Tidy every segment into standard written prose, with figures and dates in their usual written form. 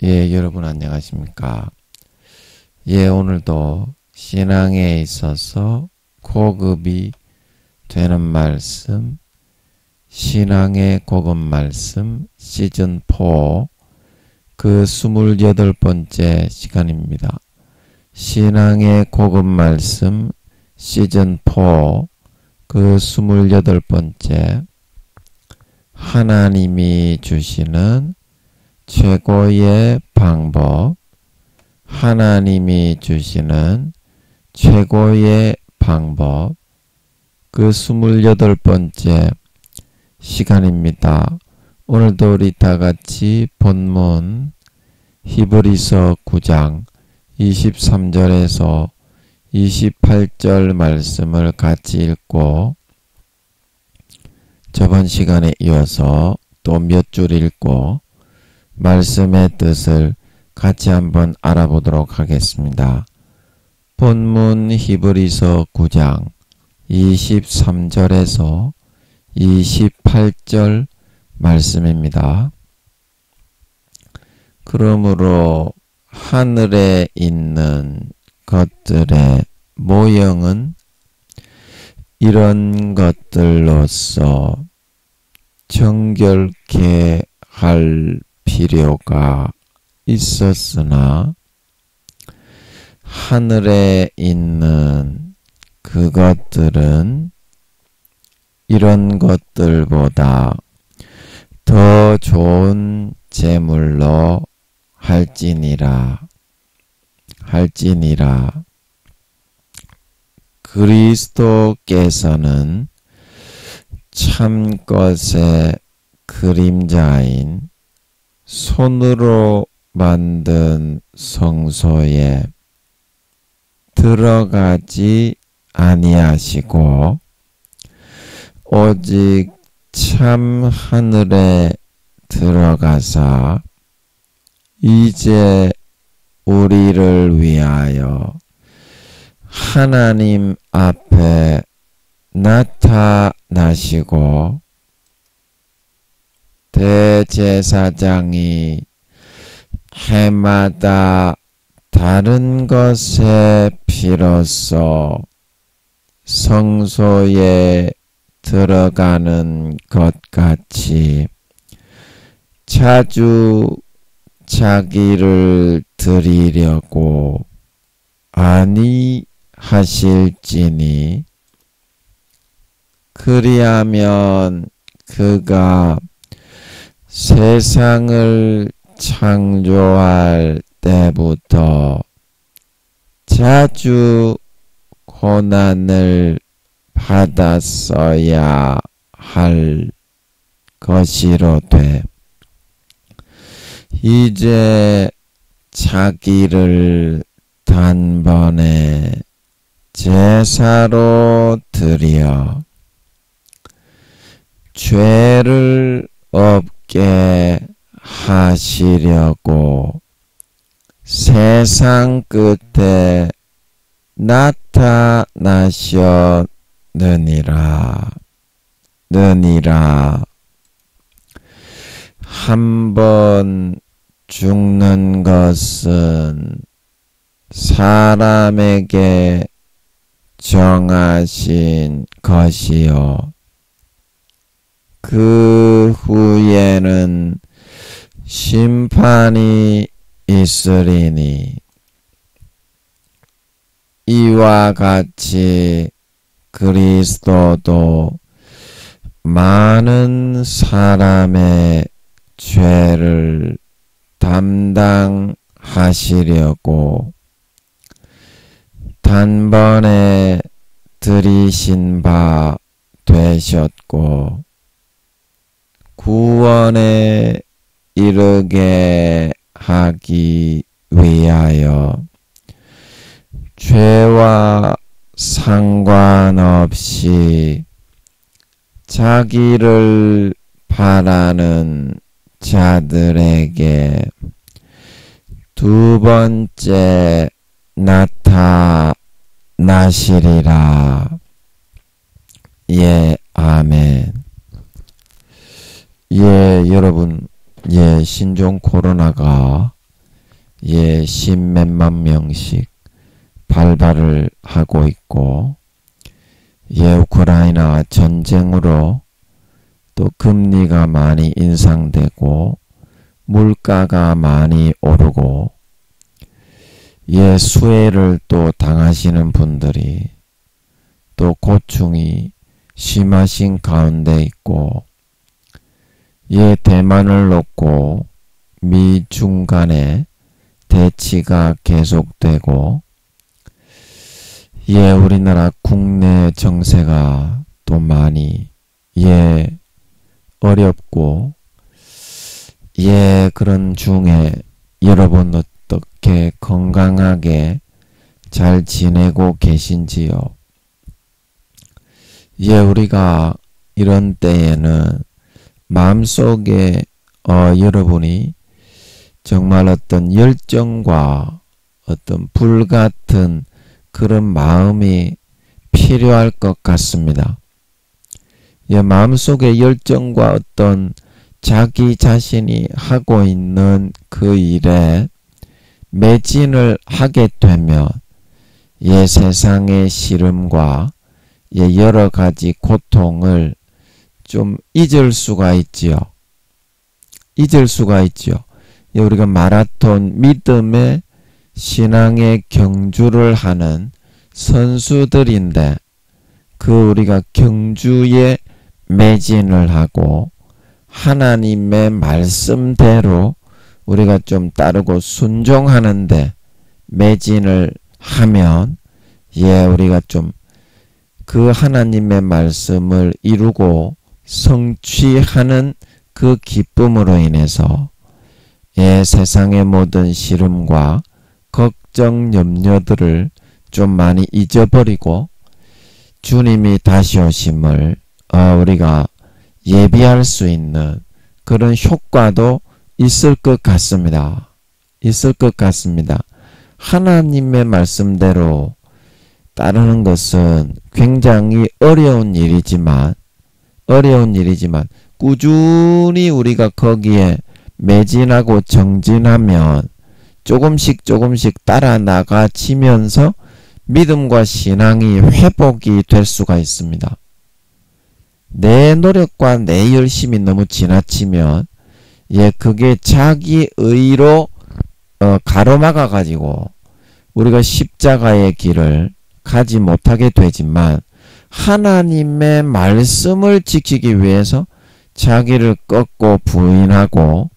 여러분 안녕하십니까? 오늘도 신앙에 있어서 고급이 되는 말씀, 신앙의 고급 말씀 시즌4 그 28번째 시간입니다. 신앙의 고급 말씀 시즌4 그 28번째, 하나님이 주시는 최고의 방법, 하나님이 주시는 최고의 방법, 그 28번째 시간입니다. 오늘도 우리 다같이 본문 히브리서 9장 23절에서 28절 말씀을 같이 읽고, 저번 시간에 이어서 또 몇 줄 읽고 말씀의 뜻을 같이 한번 알아보도록 하겠습니다. 본문 히브리서 9장 23절에서 28절 말씀입니다. 그러므로 하늘에 있는 것들의 모형은 이런 것들로서 정결케 할 필요가 있었으나, 하늘에 있는 그것들은 이런 것들보다 더 좋은 제물로 할지니라. 그리스도께서는 참것의 그림자인 손으로 만든 성소에 들어가지 아니하시고 오직 참 하늘에 들어가사 이제 우리를 위하여 하나님 앞에 나타나시고, 대제사장이 해마다 다른 것의 피로써 성소에 들어가는 것 같이 자주 자기를 드리려고 아니하실지니, 그리하면 그가 세상을 창조할 때부터 자주 고난을 받았어야 할 것이로되, 이제 자기를 단번에 제사로 드려 죄를 없게 하시려고 세상 끝에 나타나셨느니라. 한번 죽는 것은 사람에게 정하신 것이요, 그 후에는 심판이 있으리니, 이와 같이 그리스도도 많은 사람의 죄를 담당하시려고 단번에 들이신 바 되셨고, 구원에 이르게 하기 위하여 죄와 상관없이 자기를 바라는 자들에게 두 번째 나타나시리라. 아멘. 여러분, 신종 코로나가 십몇만 명씩 발발을 하고 있고, 우크라이나 전쟁으로 또 금리가 많이 인상되고 물가가 많이 오르고 수해를 또 당하시는 분들이 또 고충이 심하신 가운데 있고, 대만을 놓고 미중 간의 대치가 계속되고, 우리나라 국내 정세가 또 많이 어렵고, 그런 중에 여러분 어떻게 건강하게 잘 지내고 계신지요? 우리가 이런 때에는 마음속에 여러분이 정말 어떤 열정과 어떤 불같은 그런 마음이 필요할 것 같습니다. 마음속에 열정과 어떤 자기 자신이 하고 있는 그 일에 매진을 하게 되면 세상의 시름과 여러 가지 고통을 좀 잊을 수가 있지요. 우리가 마라톤 믿음의 신앙의 경주를 하는 선수들인데, 우리가 경주에 매진을 하고 하나님의 말씀대로 우리가 좀 따르고 순종하는데 매진을 하면 우리가 좀 그 하나님의 말씀을 이루고 성취하는 그 기쁨으로 인해서 세상의 모든 시름과 걱정, 염려들을 좀 많이 잊어버리고 주님이 다시 오심을 우리가 예비할 수 있는 그런 효과도 있을 것 같습니다. 하나님의 말씀대로 따르는 것은 굉장히 어려운 일이지만 꾸준히 우리가 거기에 매진하고 정진하면 조금씩 따라 나가지면서 믿음과 신앙이 회복이 될 수가 있습니다. 내 노력과 내 열심이 너무 지나치면 그게 자기 의로 가로막아 가지고 우리가 십자가의 길을 가지 못하게 되지만, 하나님의 말씀을 지키기 위해서 자기를 꺾고 부인하고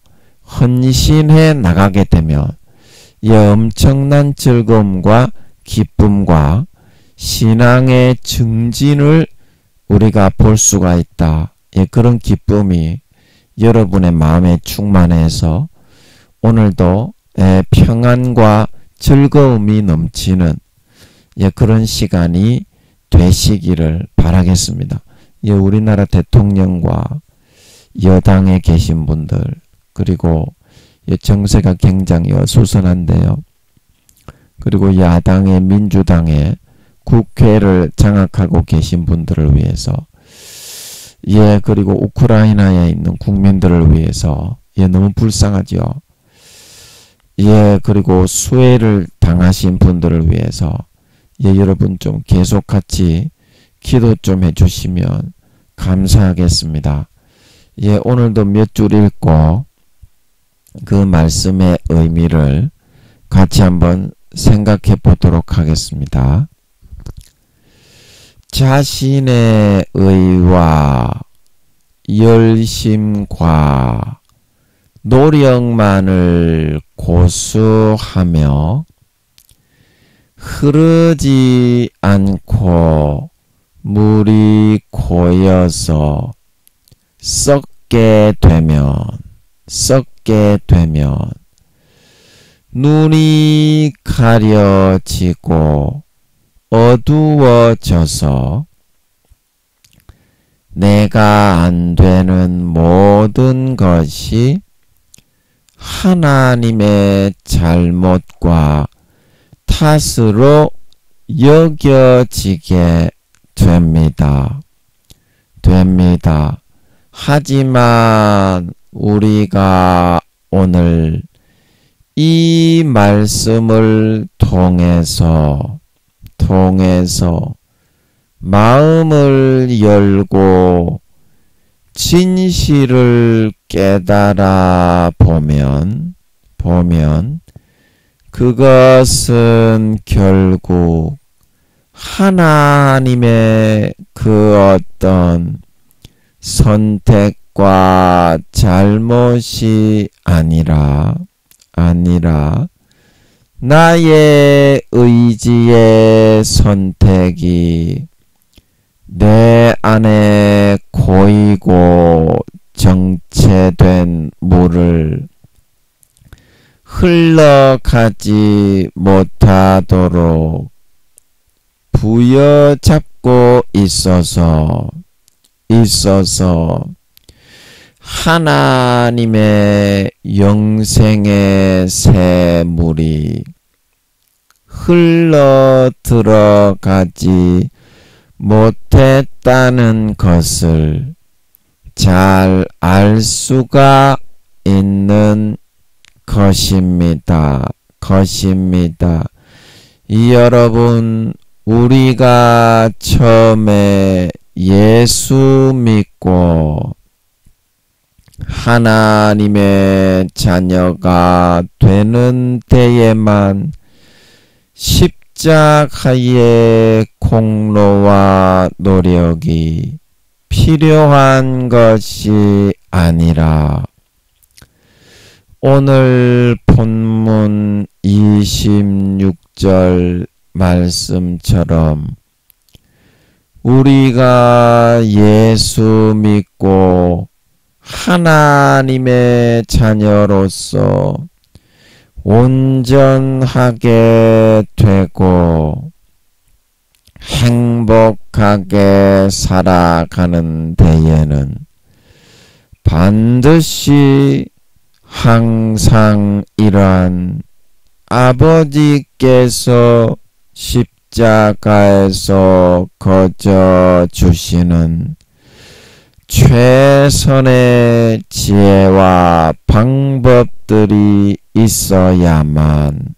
헌신해 나가게 되면 엄청난 즐거움과 기쁨과 신앙의 증진을 우리가 볼 수가 있다. 그런 기쁨이 여러분의 마음에 충만해서 오늘도 평안과 즐거움이 넘치는 그런 시간이 되시기를 바라겠습니다. 우리나라 대통령과 여당에 계신 분들, 그리고 정세가 굉장히 어수선한데요. 그리고 야당의 민주당의 국회를 장악하고 계신 분들을 위해서, 그리고 우크라이나에 있는 국민들을 위해서 너무 불쌍하죠. 그리고 수해를 당하신 분들을 위해서 여러분 좀 계속 같이 기도 좀 해주시면 감사하겠습니다. 오늘도 몇 줄 읽고 그 말씀의 의미를 같이 한번 생각해 보도록 하겠습니다. 자신의 의와 열심과 노력만을 고수하며 흐르지 않고 물이 고여서 썩게 되면 눈이 가려지고 어두워져서 내가 안 되는 모든 것이 하나님의 잘못과 탓으로 여겨지게 됩니다. 하지만 우리가 오늘 이 말씀을 통해서 마음을 열고 진실을 깨달아 보면 그것은 결국 하나님의 그 어떤 선택과 잘못이 아니라 나의 의지의 선택이 내 안에 고이고 정체된 물을 흘러가지 못하도록 부여잡고 있어서 하나님의 영생의 새 물이 흘러 들어가지 못했다는 것을 잘 알 수가 있는 것입니다. 여러분, 우리가 처음에 예수 믿고 하나님의 자녀가 되는 때에만 십자가의 공로와 노력이 필요한 것이 아니라 오늘 본문 26절 말씀처럼 우리가 예수 믿고 하나님의 자녀로서 온전하게 되고 행복하게 살아가는 데에는 반드시 항상 이러한 아버지께서 십자가에서 거저 주시는 최선의 지혜와 방법들이 있어야만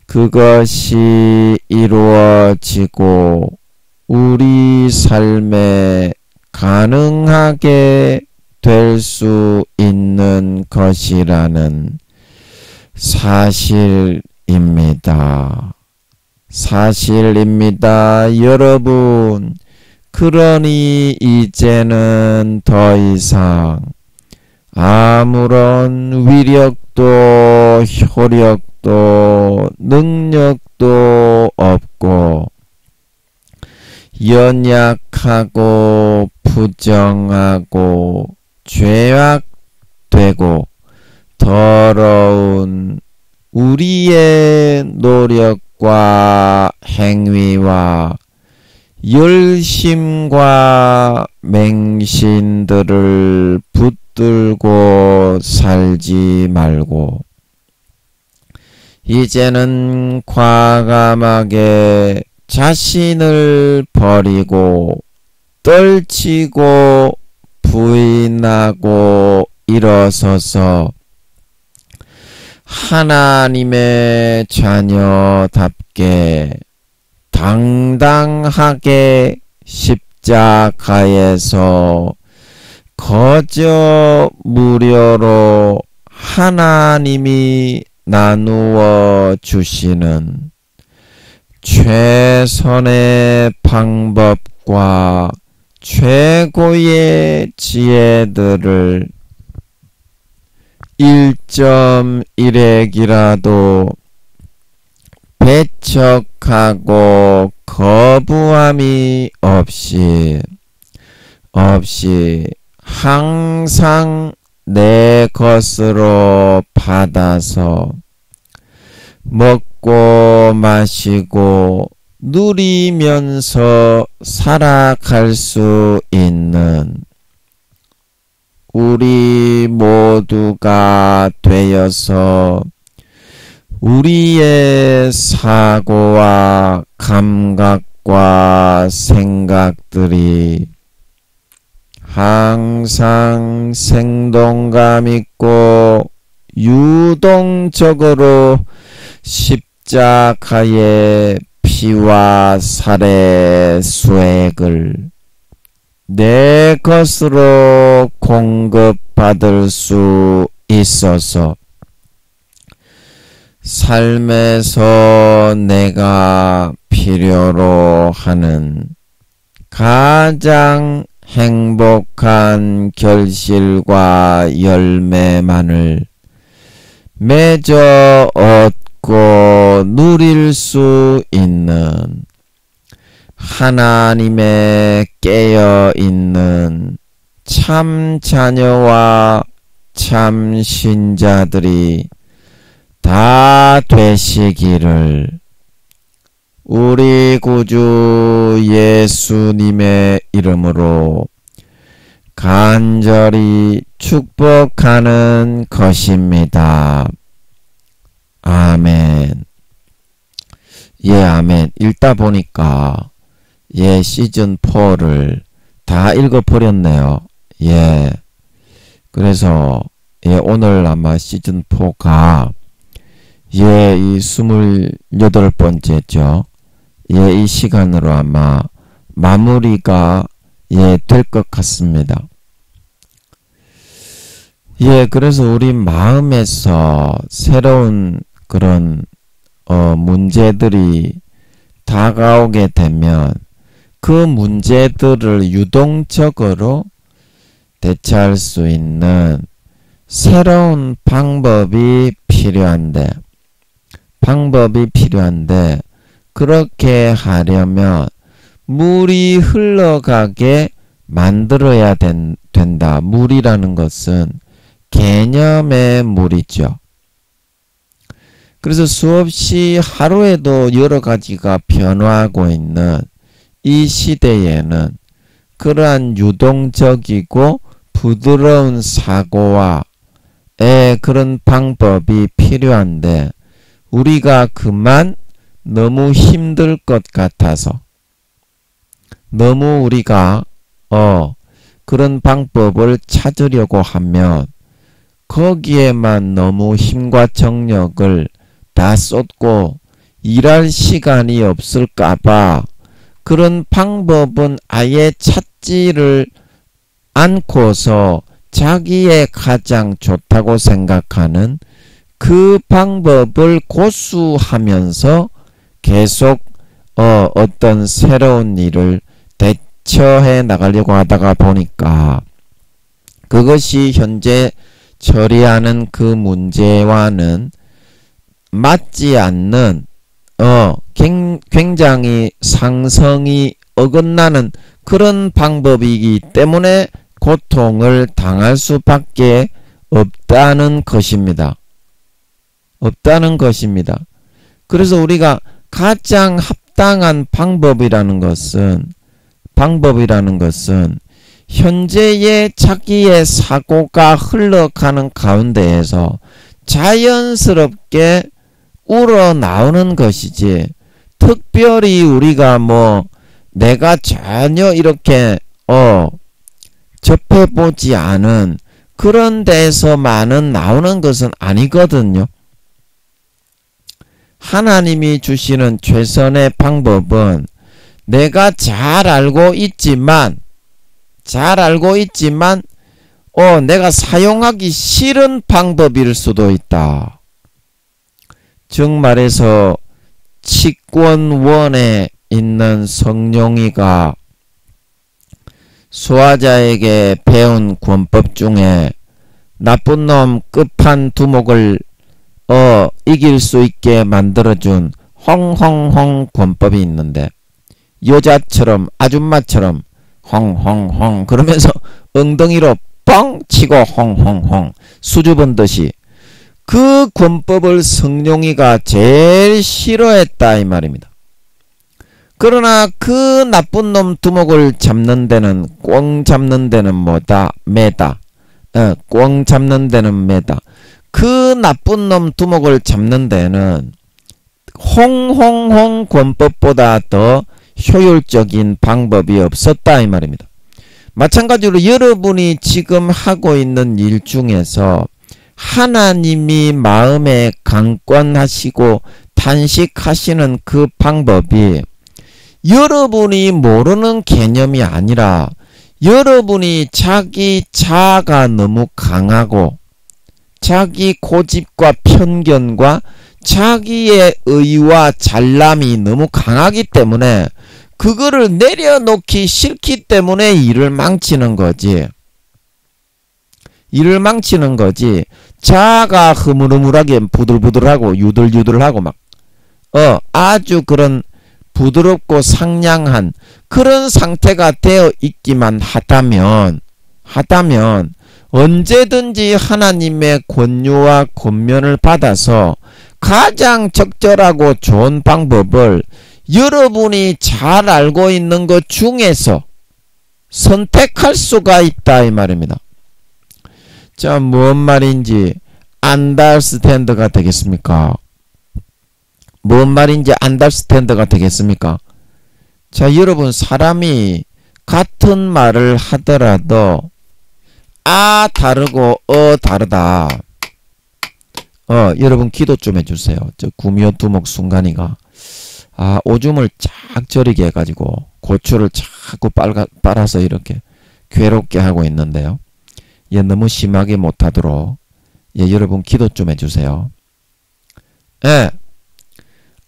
그것이 이루어지고 우리 삶에 가능하게 될 수 있는 것이라는 사실입니다. 여러분, 그러니 이제는 더 이상 아무런 위력도 효력도 능력도 없고 연약하고 부정하고 죄악되고 더러운 우리의 노력과 행위와 열심과 맹신들을 붙들고 살지 말고 이제는 과감하게 자신을 버리고 떨치고 부인하고 일어서서 하나님의 자녀답게 당당하게 십자가에서 거저 무료로 하나님이 나누어 주시는 최선의 방법과 최고의 지혜들을 1.1핵이라도 배척하고 거부함이 없이 항상 내 것으로 받아서 먹고 마시고 누리면서 살아갈 수 있는 우리 모두가 되어서 우리의 사고와 감각과 생각들이 항상 생동감 있고 유동적으로 십자가의 피와 살의 수액을 내 것으로 공급받을 수 있어서 삶에서 내가 필요로 하는 가장 행복한 결실과 열매만을 맺어 얻고 누릴 수 있는 하나님의 깨어있는 참 자녀와 참 신자들이 다 되시기를 우리 구주 예수님의 이름으로 간절히 축복하는 것입니다. 아멘. 예, 아멘. 읽다 보니까 시즌4를 다 읽어버렸네요. 예. 그래서 오늘 아마 시즌4가 이 28번째죠. 이 시간으로 아마 마무리가 될 것 같습니다. 그래서 우리 마음에서 새로운 그런 문제들이 다가오게 되면 그 문제들을 유동적으로 대처할 수 있는 새로운 방법이 필요한데 그렇게 하려면 물이 흘러가게 만들어야 된다. 물이라는 것은 개념의 물이죠. 그래서 수없이 하루에도 여러 가지가 변화하고 있는 이 시대에는 그러한 유동적이고 부드러운 사고와 그런 방법이 필요한데 우리가 그만 너무 힘들 것 같아서 너무 우리가 그런 방법을 찾으려고 하면 거기에만 너무 힘과 정력을 다 쏟고 일할 시간이 없을까봐 그런 방법은 아예 찾지를 않고서 자기의 가장 좋다고 생각하는 그 방법을 고수하면서 계속 어떤 새로운 일을 대처해 나가려고 하다가 보니까 그것이 현재 처리하는 그 문제와는 맞지 않는 굉장히 상성이 어긋나는 그런 방법이기 때문에 고통을 당할 수밖에 없다는 것입니다. 그래서 우리가 가장 합당한 방법이라는 것은 현재의 자기의 사고가 흘러가는 가운데에서 자연스럽게 우러나오는 것이지 특별히 우리가 내가 전혀 이렇게 접해보지 않은 그런 데에서만은 나오는 것은 아니거든요. 하나님이 주시는 최선의 방법은 내가 잘 알고 있지만 내가 사용하기 싫은 방법일 수도 있다. 즉 말해서 치권원에 있는 성룡이가 수하자에게 배운 권법 중에 나쁜 놈 끝판 두목을 이길 수 있게 만들어준 홍홍홍 권법이 있는데 여자처럼 아줌마처럼 홍홍홍 그러면서 엉덩이로 뻥 치고 홍홍홍 수줍은 듯이 그 권법을 성룡이가 제일 싫어했다 이 말입니다. 그러나 그 나쁜 놈 두목을 잡는 데는 꽝 잡는 데는 매다. 꽝 잡는 데는 매다. 그 나쁜 놈 두목을 잡는 데는 홍홍홍 권법보다 더 효율적인 방법이 없었다 이 말입니다. 마찬가지로 여러분이 지금 하고 있는 일 중에서 하나님이 마음에 강권하시고 탄식하시는 그 방법이 여러분이 모르는 개념이 아니라 여러분이 자기 자아가 너무 강하고 자기 고집과 편견과 자기의 의와 잘남이 너무 강하기 때문에 그거를 내려놓기 싫기 때문에 일을 망치는 거지. 일을 망치는 거지. 자아가 흐물흐물하게 부들부들하고 유들유들하고 막 아주 그런 부드럽고 상냥한 그런 상태가 되어 있기만 하다면 언제든지 하나님의 권유와 권면을 받아서 가장 적절하고 좋은 방법을 여러분이 잘 알고 있는 것 중에서 선택할 수가 있다 이 말입니다. 자, 뭔 말인지 안더스탠드가 되겠습니까? 뭔 말인지 안더스탠드가 되겠습니까? 자, 여러분 사람이 같은 말을 하더라도 다르고 다르다. 여러분 기도 좀 해주세요. 저 구미호두목 순간이가 오줌을 쫙 저리게 해가지고 고추를 자꾸 빨아서 이렇게 괴롭게 하고 있는데요. 얘 너무 심하게 못하도록 여러분 기도 좀 해주세요.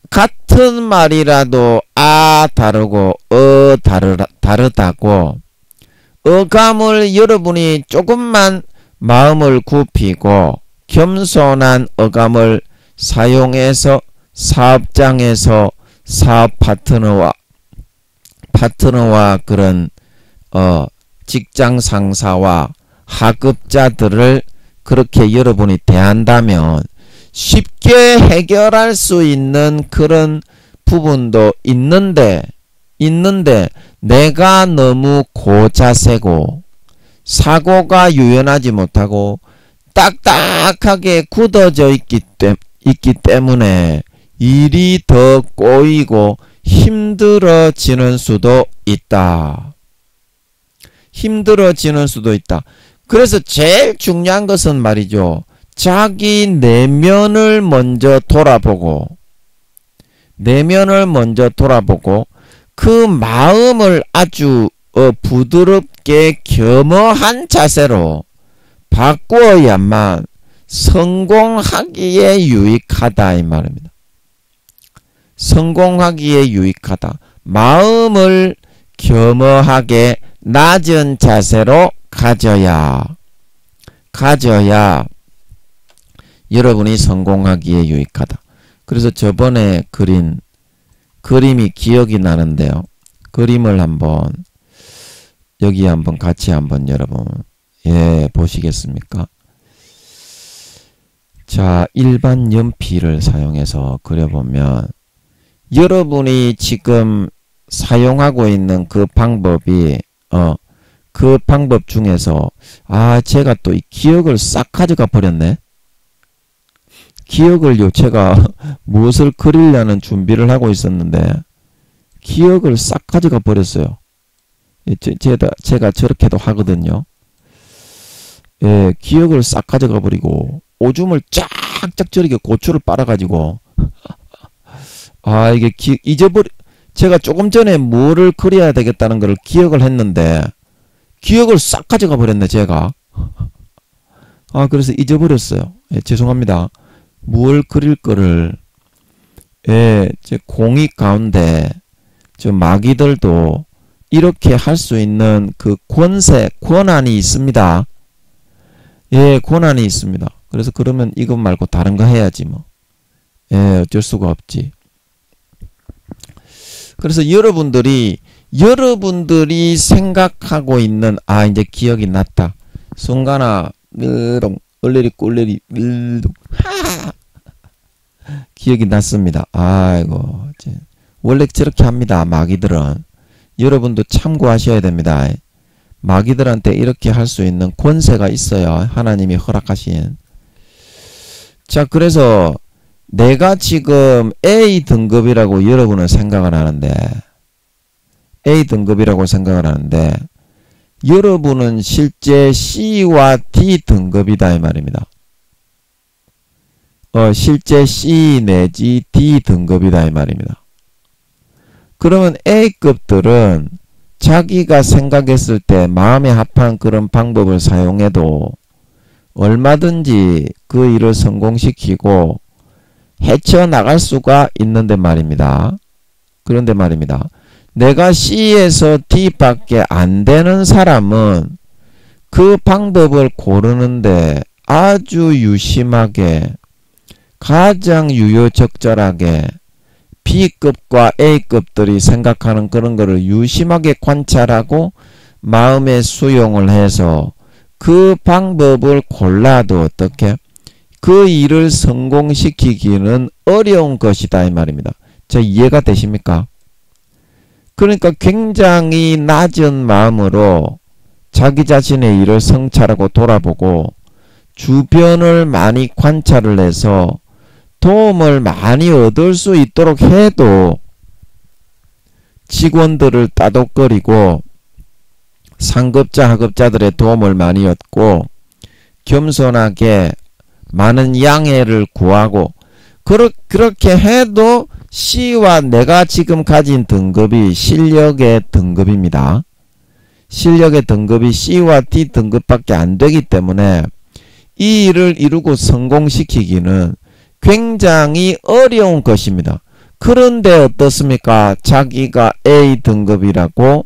같은 말이라도 다르고 다르다고 어감을 여러분이 조금만 마음을 굽히고 겸손한 어감을 사용해서 사업장에서 사업 파트너와 그런 직장 상사와 하급자들을 그렇게 여러분이 대한다면 쉽게 해결할 수 있는 그런 부분도 있는데 내가 너무 고자세고 사고가 유연하지 못하고 딱딱하게 굳어져 있기 때문에 일이 더 꼬이고 힘들어지는 수도 있다. 그래서 제일 중요한 것은 말이죠. 자기 내면을 먼저 돌아보고 그 마음을 아주 부드럽게 겸허한 자세로 바꾸어야만 성공하기에 유익하다 이 말입니다. 성공하기에 유익하다. 마음을 겸허하게 낮은 자세로 가져야 여러분이 성공하기에 유익하다. 그래서 저번에 그린 그림이 기억이 나는데요. 그림을 한번 여기 한번 같이 한번 여러분 보시겠습니까? 자, 일반 연필을 사용해서 그려보면 여러분이 지금 사용하고 있는 그 방법이 그 방법 중에서 제가 또 이 기억을 싹 가져가 버렸네. 기억을요, 제가 무엇을 그리려는 준비를 하고 있었는데 기억을 싹 가져가 버렸어요. 제가 저렇게도 하거든요. 기억을 싹 가져가 버리고 오줌을 쫙쫙 저리게 고추를 빨아가지고 이게 제가 조금 전에 뭐를 그려야 되겠다는 걸 기억을 했는데 기억을 싹 가져가 버렸네 제가. 그래서 잊어버렸어요. 죄송합니다. 뭘 그릴 거를 제 공익 가운데 저 마귀들도 이렇게 할 수 있는 그 권한이 있습니다. 권한이 있습니다. 그래서 그러면 이것 말고 다른 거 해야지 뭐. 어쩔 수가 없지. 그래서 여러분들이 생각하고 있는 이제 기억이 났다. 순간아 얼레리 꼴레리 기억이 났습니다. 아이고 원래 저렇게 합니다. 마귀들은. 여러분도 참고하셔야 됩니다. 마귀들한테 이렇게 할 수 있는 권세가 있어요. 하나님이 허락하신. 자, 그래서 내가 지금 A 등급이라고 여러분은 생각을 하는데 여러분은 실제 C와 D 등급이다 이 말입니다. 실제 C 내지 D 등급이다 이 말입니다. 그러면 A급들은 자기가 생각했을 때 마음에 합한 그런 방법을 사용해도 얼마든지 그 일을 성공시키고 헤쳐나갈 수가 있는데 말입니다. 그런데 말입니다. 내가 C에서 D밖에 안 되는 사람은 그 방법을 고르는데 아주 유심하게 가장 유효적절하게 B급과 A급들이 생각하는 그런 거를 유심하게 관찰하고 마음에 수용을 해서 그 방법을 골라도 어떻게 그 일을 성공시키기는 어려운 것이다 이 말입니다. 자, 이해가 되십니까? 그러니까 굉장히 낮은 마음으로 자기 자신의 일을 성찰하고 돌아보고 주변을 많이 관찰을 해서 도움을 많이 얻을 수 있도록 해도 직원들을 따독거리고 상급자 하급자들의 도움을 많이 얻고 겸손하게 많은 양해를 구하고 그렇게 해도 C와 내가 지금 가진 등급이 실력의 등급입니다. 실력의 등급이 C와 D 등급밖에 안 되기 때문에 이 일을 이루고 성공시키기는 굉장히 어려운 것입니다. 그런데 어떻습니까? 자기가 A 등급이라고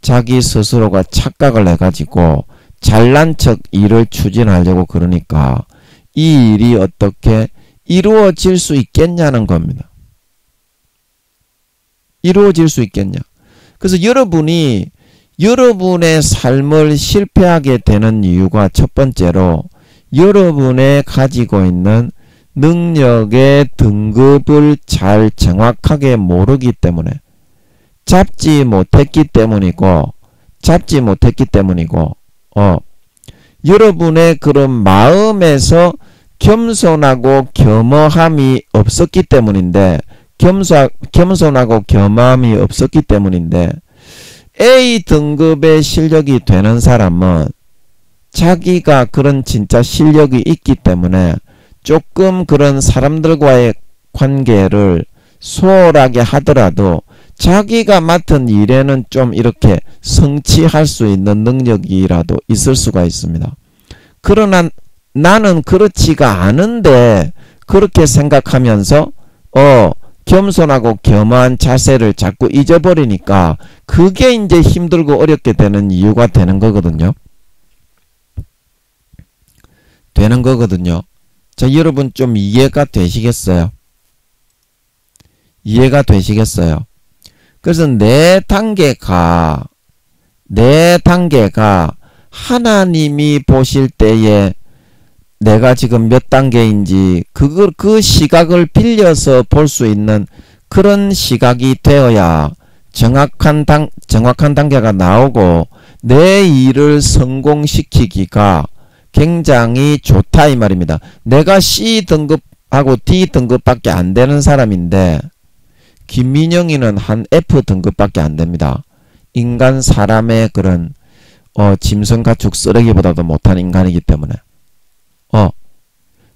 자기 스스로가 착각을 해가지고 잘난 척 일을 추진하려고 그러니까 이 일이 어떻게 이루어질 수 있겠냐는 겁니다. 이루어질 수 있겠냐? 그래서 여러분이 여러분의 삶을 실패하게 되는 이유가 첫 번째로 여러분의 가지고 있는 능력의 등급을 잘 정확하게 모르기 때문에 잡지 못했기 때문이고 여러분의 그런 마음에서 겸손하고 겸허함이 없었기 때문인데 겸손하고 겸허함이 없었기 때문인데 A 등급의 실력이 되는 사람은 자기가 그런 진짜 실력이 있기 때문에 조금 그런 사람들과의 관계를 수월하게 하더라도 자기가 맡은 일에는 좀 이렇게 성취할 수 있는 능력이라도 있을 수가 있습니다. 그러나 나는 그렇지가 않은데 그렇게 생각하면서 겸손하고 겸허한 자세를 자꾸 잊어버리니까 그게 이제 힘들고 어렵게 되는 이유가 되는 거거든요. 자, 여러분 좀 이해가 되시겠어요? 이해가 되시겠어요? 그래서 내 단계가 하나님이 보실 때에 내가 지금 몇 단계인지 그 시각을 빌려서 볼 수 있는 그런 시각이 되어야 정확한 단계가 나오고 내 일을 성공시키기가 굉장히 좋다 이 말입니다. 내가 C 등급하고 D 등급밖에 안 되는 사람인데 김민영이는 한 F 등급밖에 안 됩니다. 인간 사람의 그런 짐승 가축 쓰레기보다도 못한 인간이기 때문에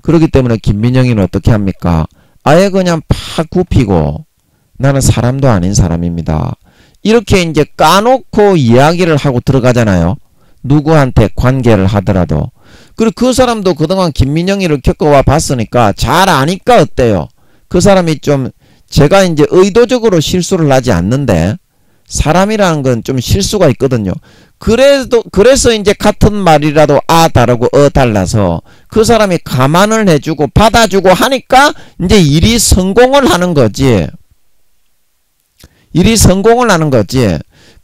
그렇기 때문에 김민영이는 어떻게 합니까? 아예 그냥 팍 굽히고 나는 사람도 아닌 사람입니다. 이렇게 이제 까놓고 이야기를 하고 들어가잖아요. 누구한테 관계를 하더라도. 그리고 그 사람도 그동안 김민영이를 겪어와 봤으니까 잘 아니까 어때요? 그 사람이 좀 제가 이제 의도적으로 실수를 하지 않는데 사람이라는 건 좀 실수가 있거든요. 그래서 이제 같은 말이라도 다르고 달라서 그 사람이 감안을 해주고 받아주고 하니까 이제 일이 성공을 하는 거지.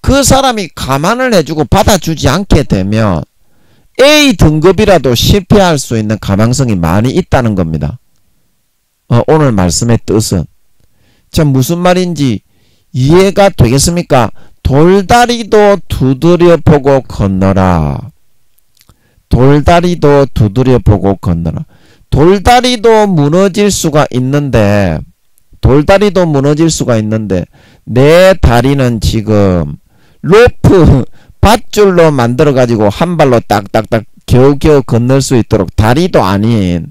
그 사람이 감안을 해주고 받아주지 않게 되면 A 등급이라도 실패할 수 있는 가능성이 많이 있다는 겁니다. 오늘 말씀의 뜻은. 자, 무슨 말인지 이해가 되겠습니까? 돌다리도 두드려보고 건너라. 돌다리도 무너질 수가 있는데 내 다리는 지금 로프 밧줄로 만들어 가지고 한 발로 딱딱딱 겨우겨우 건널 수 있도록 다리도 아닌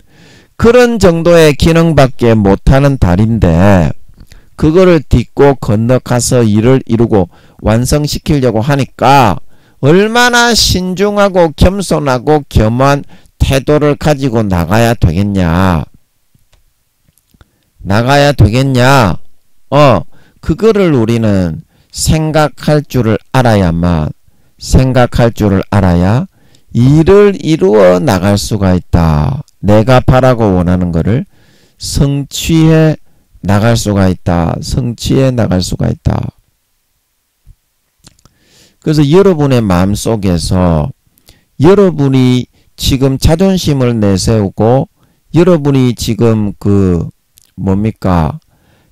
그런 정도의 기능밖에 못하는 달인데 그거를 딛고 건너가서 일을 이루고 완성시키려고 하니까 얼마나 신중하고 겸손하고 겸한 태도를 가지고 나가야 되겠냐. 그거를 우리는 생각할 줄을 알아야 일을 이루어 나갈 수가 있다. 내가 바라고 원하는 거를 성취해 나갈 수가 있다. 그래서 여러분의 마음속에서 여러분이 지금 자존심을 내세우고 여러분이 지금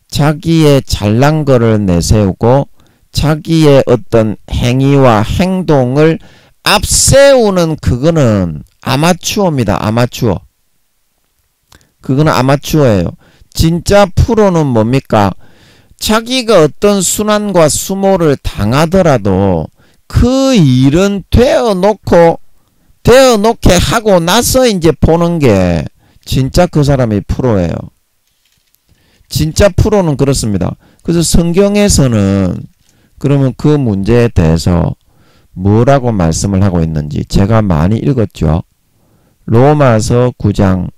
자기의 잘난 거를 내세우고 자기의 어떤 행위와 행동을 앞세우는 그거는 아마추어입니다. 그거는 아마추어예요. 진짜 프로는 뭡니까? 자기가 어떤 순환과 수모를 당하더라도 그 일은 되어놓게 하고 나서 이제 보는 게 진짜 그 사람이 프로예요. 진짜 프로는 그렇습니다. 그래서 성경에서는 그러면 그 문제에 대해서 뭐라고 말씀을 하고 있는지 제가 많이 읽었죠. 로마서 9장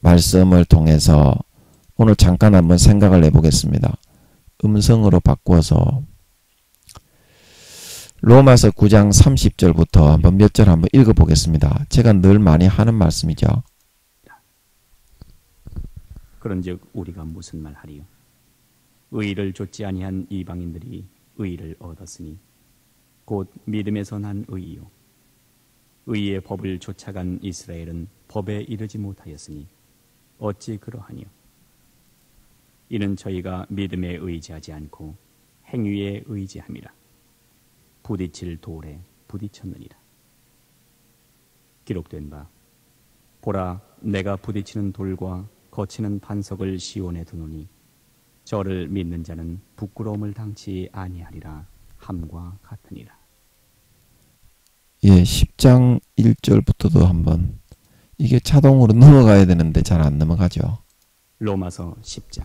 말씀을 통해서 오늘 잠깐 한번 생각을 해보겠습니다. 음성으로 바꾸어서 로마서 9장 30절부터 한번 몇 절 한번 읽어보겠습니다. 제가 늘 많이 하는 말씀이죠. 그런즉 우리가 무슨 말하리요? 의를 좇지 아니한 이방인들이 의를 얻었으니 곧 믿음에서 난 의이요. 의의 법을 좇아간 이스라엘은 법에 이르지 못하였으니 어찌 그러하니요? 이는 저희가 믿음에 의지하지 않고 행위에 의지함이라. 부딪힐 돌에 부딪혔느니라. 기록된 바 보라, 내가 부딪히는 돌과 거치는 반석을 시온에 두노니 저를 믿는 자는 부끄러움을 당치 아니하리라 함과 같으니라. 예, 10장 1절부터도 한번 이게 자동으로 넘어가야 되는데 잘 안 넘어가죠. 로마서 10장.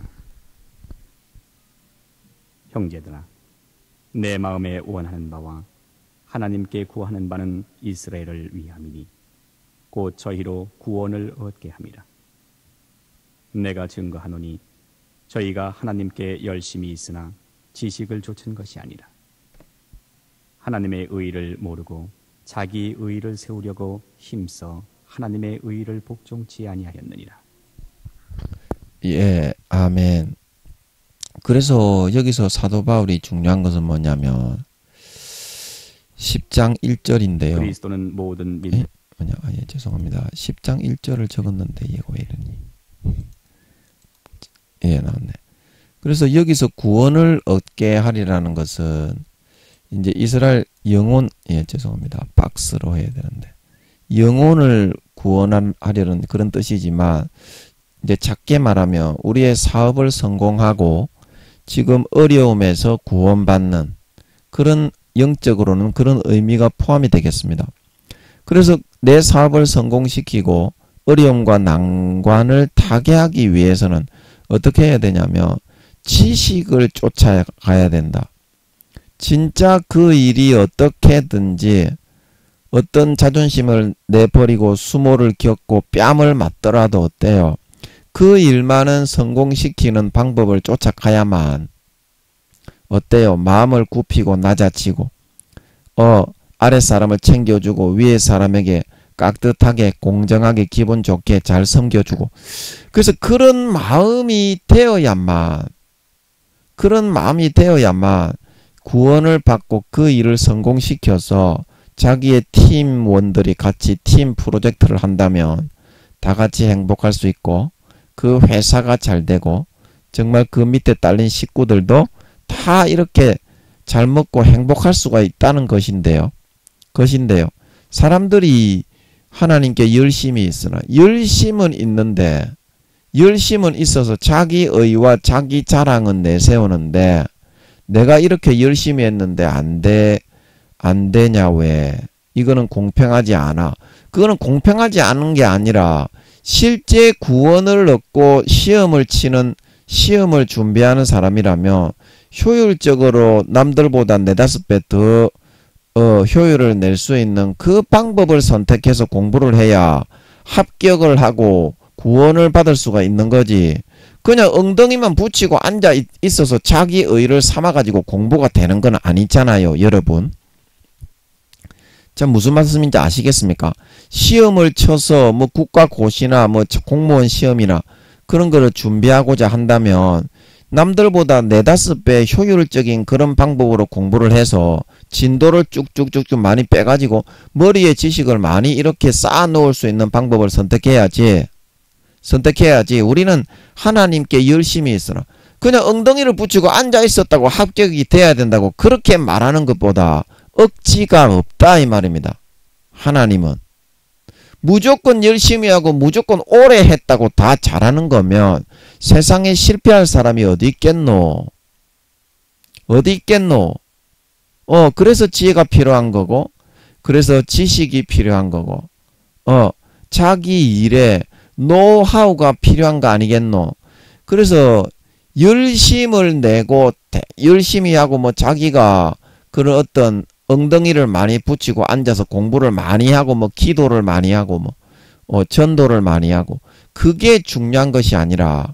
형제들아, 내 마음에 원하는 바와 하나님께 구하는 바는 이스라엘을 위함이니 곧 저희로 구원을 얻게 함이라. 내가 증거하노니 저희가 하나님께 열심히 있으나 지식을 좇은 것이 아니라 하나님의 의를 모르고 자기 의를 세우려고 힘써 하나님의 의를 복종치 아니하였느니라. 예, 아멘. 그래서 여기서 사도 바울이 중요한 것은 뭐냐면 10장 1절인데요. 그리스도는 모든 믿음. 죄송합니다. 10장 1절을 적었는데 이거 왜 이러니? 예, 나왔네. 그래서 여기서 구원을 얻게 하리라는 것은 이제 이스라엘 영혼, 죄송합니다. 박스로 해야 되는데 영혼을 구원하려는 그런 뜻이지만 이제 작게 말하면 우리의 사업을 성공하고 지금 어려움에서 구원받는 그런 영적으로는 그런 의미가 포함이 되겠습니다. 그래서 내 사업을 성공시키고 어려움과 난관을 타개하기 위해서는 어떻게 해야 되냐면 지식을 쫓아가야 된다. 진짜 그 일이 어떻게든지 어떤 자존심을 내버리고 수모를 겪고 뺨을 맞더라도 어때요? 그 일만은 성공시키는 방법을 쫓아가야만 어때요? 마음을 굽히고 낮아지고 아랫사람을 챙겨주고 위에 사람에게 깍듯하게 공정하게 기분 좋게 잘 섬겨주고 그래서 그런 마음이 되어야만 구원을 받고 그 일을 성공시켜서 자기의 팀원들이 같이 팀 프로젝트를 한다면 다 같이 행복할 수 있고 그 회사가 잘 되고 정말 그 밑에 딸린 식구들도 다 이렇게 잘 먹고 행복할 수가 있다는 것인데요. 사람들이 하나님께 열심이 있으나 열심은 있어서 자기 의와 자기 자랑은 내세우는데 내가 이렇게 열심히 했는데 안 되냐 왜? 이거는 공평하지 않아. 그거는 공평하지 않은 게 아니라 실제 구원을 얻고 시험을 준비하는 사람이라면 효율적으로 남들보다 4~5배 더 효율을 낼 수 있는 그 방법을 선택해서 공부를 해야 합격을 하고 구원을 받을 수가 있는 거지. 그냥 엉덩이만 붙이고 앉아 있어서 자기 의를 삼아가지고 공부가 되는 건 아니잖아요, 여러분. 자, 무슨 말씀인지 아시겠습니까? 시험을 쳐서 뭐 국가고시나 뭐 공무원 시험이나 그런 거를 준비하고자 한다면 남들보다 4~5배 효율적인 그런 방법으로 공부를 해서 진도를 쭉쭉쭉쭉 많이 빼가지고 머리에 지식을 많이 이렇게 쌓아 놓을 수 있는 방법을 선택해야지. 우리는 하나님께 열심히 있어라. 그냥 엉덩이를 붙이고 앉아 있었다고 합격이 돼야 된다고 그렇게 말하는 것보다 억지가 없다 이 말입니다. 하나님은 무조건 열심히 하고 무조건 오래 했다고 다 잘하는 거면 세상에 실패할 사람이 어디 있겠노? 그래서 지혜가 필요한 거고, 그래서 지식이 필요한 거고, 자기 일에 노하우가 필요한 거 아니겠노? 그래서 열심을 내고 열심히 하고 뭐 자기가 그런 어떤 엉덩이를 많이 붙이고 앉아서 공부를 많이 하고 뭐 기도를 많이 하고 뭐 전도를 많이 하고 그게 중요한 것이 아니라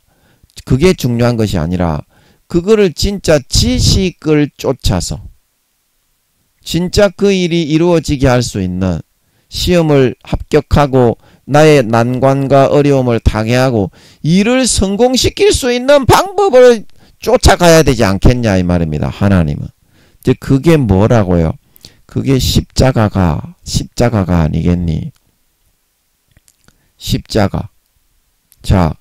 그거를 진짜 지식을 쫓아서 진짜 그 일이 이루어지게 할 수 있는 시험을 합격하고 나의 난관과 어려움을 타개하고 일을 성공시킬 수 있는 방법을 쫓아가야 되지 않겠냐 이 말입니다. 하나님은. 이제 그게 뭐라고요? 그게 십자가가 아니겠니? 십자가. 자,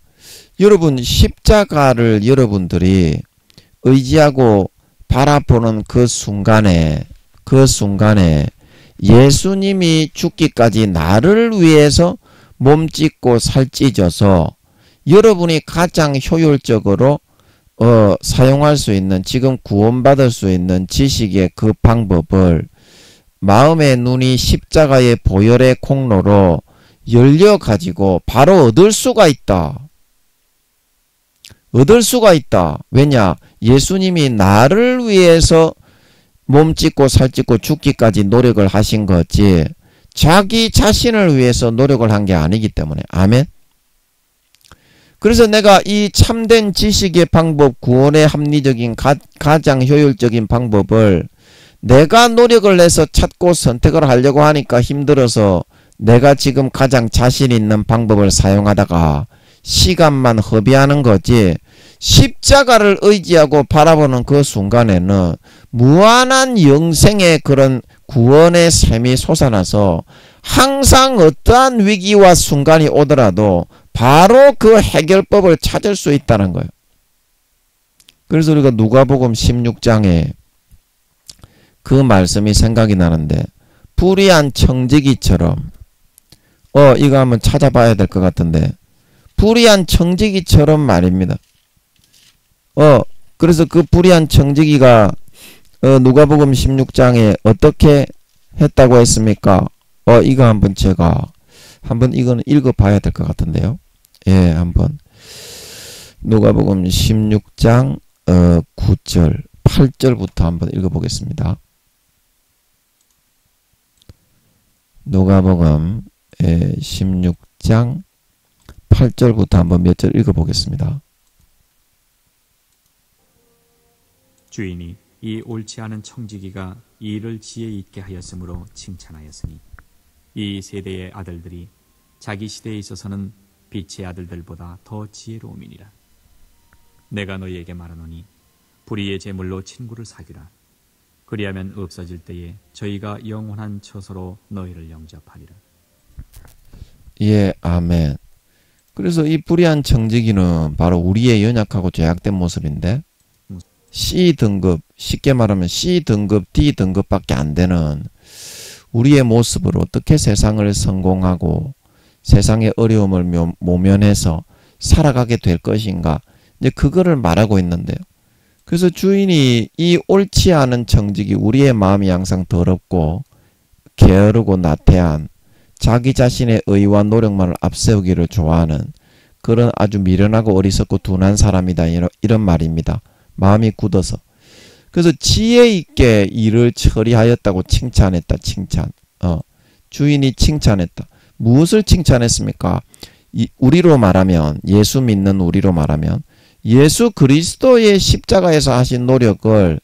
여러분 십자가를 여러분들이 의지하고 바라보는 그 순간에 예수님이 죽기까지 나를 위해서 몸찢고 살찌져서 여러분이 가장 효율적으로 사용할 수 있는 지금 구원받을 수 있는 지식의 그 방법을 마음의 눈이 십자가의 보혈의 콩로로 열려가지고 바로 얻을 수가 있다. 왜냐? 예수님이 나를 위해서 몸찢고 살찢고 죽기까지 노력을 하신 거지 자기 자신을 위해서 노력을 한 게 아니기 때문에. 아멘. 그래서 내가 이 참된 지식의 방법, 구원의 합리적인 가장 효율적인 방법을 내가 노력을 해서 찾고 선택을 하려고 하니까 힘들어서 내가 지금 가장 자신 있는 방법을 사용하다가 시간만 허비하는 거지. 십자가를 의지하고 바라보는 그 순간에는 무한한 영생의 그런 구원의 샘이 솟아나서 항상 어떠한 위기와 순간이 오더라도 바로 그 해결법을 찾을 수 있다는 거예요. 그래서 우리가 누가복음 16장에 그 말씀이 생각이 나는데 불의한 청지기처럼 이거 한번 찾아봐야 될 것 같은데 불의한 청지기처럼 말입니다. 그래서 그 불의한 청지기가 누가복음 16장에 어떻게 했다고 했습니까? 이거 한번 제가 이거는 읽어봐야 될 것 같은데요. 예, 한번 누가복음 16장 9절 8절부터 한번 읽어보겠습니다. 누가복음 16장 8절부터 한번 몇 절 읽어보겠습니다. 주인이 이 옳지 않은 청지기가 이 일을 지혜 있게 하였으므로 칭찬하였으니 이 세대의 아들들이 자기 시대에 있어서는 빛의 아들들보다 더 지혜로움이니라. 내가 너희에게 말하노니 불의의 제물로 친구를 사귀라. 그리하면 없어질 때에 저희가 영원한 처소로 너희를 영접하리라. 예, 아멘. 그래서 이 불의한 청지기는 바로 우리의 연약하고 죄악된 모습인데 C등급, 쉽게 말하면 C등급, D등급밖에 안 되는 우리의 모습으로 어떻게 세상을 성공하고 세상의 어려움을 모면해서 살아가게 될 것인가, 이제 그거를 말하고 있는데요. 그래서 주인이 이 옳지 않은 청지기, 우리의 마음이 항상 더럽고 게으르고 나태한 자기 자신의 의와 노력만을 앞세우기를 좋아하는 그런 아주 미련하고 어리석고 둔한 사람이다. 이런 말입니다. 마음이 굳어서. 그래서 지혜 있게 일을 처리하였다고 칭찬했다. 칭찬. 주인이 칭찬했다. 무엇을 칭찬했습니까? 우리로 말하면, 예수 믿는 우리로 말하면 예수 그리스도의 십자가에서 하신 노력을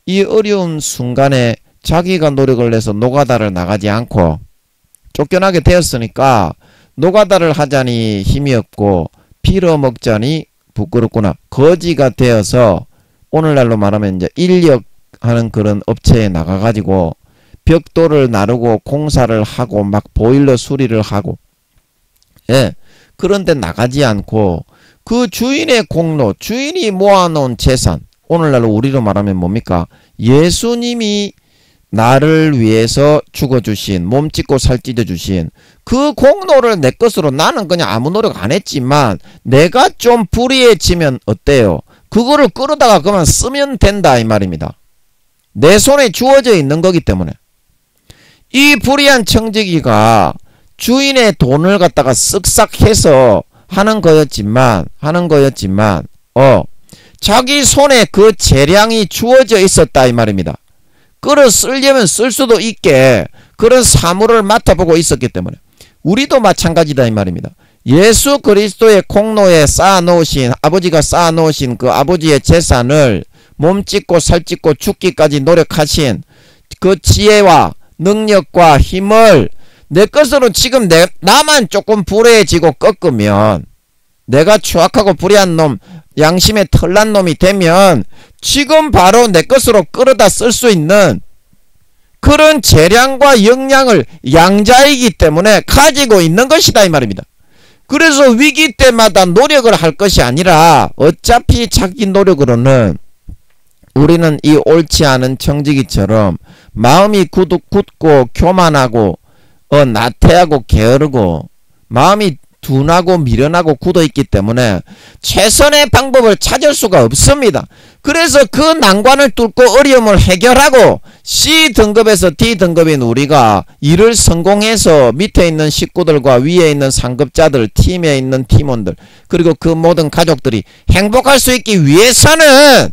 이 어려운 순간에 자기가 노력을 내서 노가다를 나가지 않고 쫓겨나게 되었으니까 노가다를 하자니 힘이 없고 빌어먹자니 부끄럽구나. 거지가 되어서 오늘날로 말하면 이제 인력하는 그런 업체에 나가가지고 벽돌을 나르고 공사를 하고 막 보일러 수리를 하고, 예, 그런데 나가지 않고 그 주인의 공로, 주인이 모아놓은 재산, 오늘날로 우리로 말하면 뭡니까? 예수님이 나를 위해서 죽어주신, 몸 찢고 살 찢어주신 그 공로를 내 것으로, 나는 그냥 아무 노력 안 했지만 내가 좀 불의해지면 어때요? 그거를 끌어다가 그만 쓰면 된다 이 말입니다. 내 손에 주어져 있는 거기 때문에. 이 불의한 청지기가 주인의 돈을 갖다가 쓱싹 해서 하는 거였지만 자기 손에 그 재량이 주어져 있었다 이 말입니다. 끌어 쓰려면 쓸 수도 있게 그런 사물을 맡아보고 있었기 때문에 우리도 마찬가지다 이 말입니다. 예수 그리스도의 공로에 쌓아놓으신, 아버지가 쌓아놓으신 그 아버지의 재산을 몸 찢고 살 찢고 죽기까지 노력하신 그 지혜와 능력과 힘을 내 것으로 지금 나만 조금 불의해지고 꺾으면, 내가 추악하고 불의한 놈, 양심에 털난 놈이 되면 지금 바로 내 것으로 끌어다 쓸 수 있는 그런 재량과 역량을 양자이기 때문에 가지고 있는 것이다 이 말입니다. 그래서 위기 때마다 노력을 할 것이 아니라 어차피 자기 노력으로는 우리는 이 옳지 않은 청지기처럼 마음이 굳고 교만하고 나태하고 게으르고 마음이 둔하고 미련하고 굳어있기 때문에 최선의 방법을 찾을 수가 없습니다. 그래서 그 난관을 뚫고 어려움을 해결하고 C등급에서 D등급인 우리가 일을 성공해서 밑에 있는 식구들과 위에 있는 상급자들, 팀에 있는 팀원들, 그리고 그 모든 가족들이 행복할 수 있기 위해서는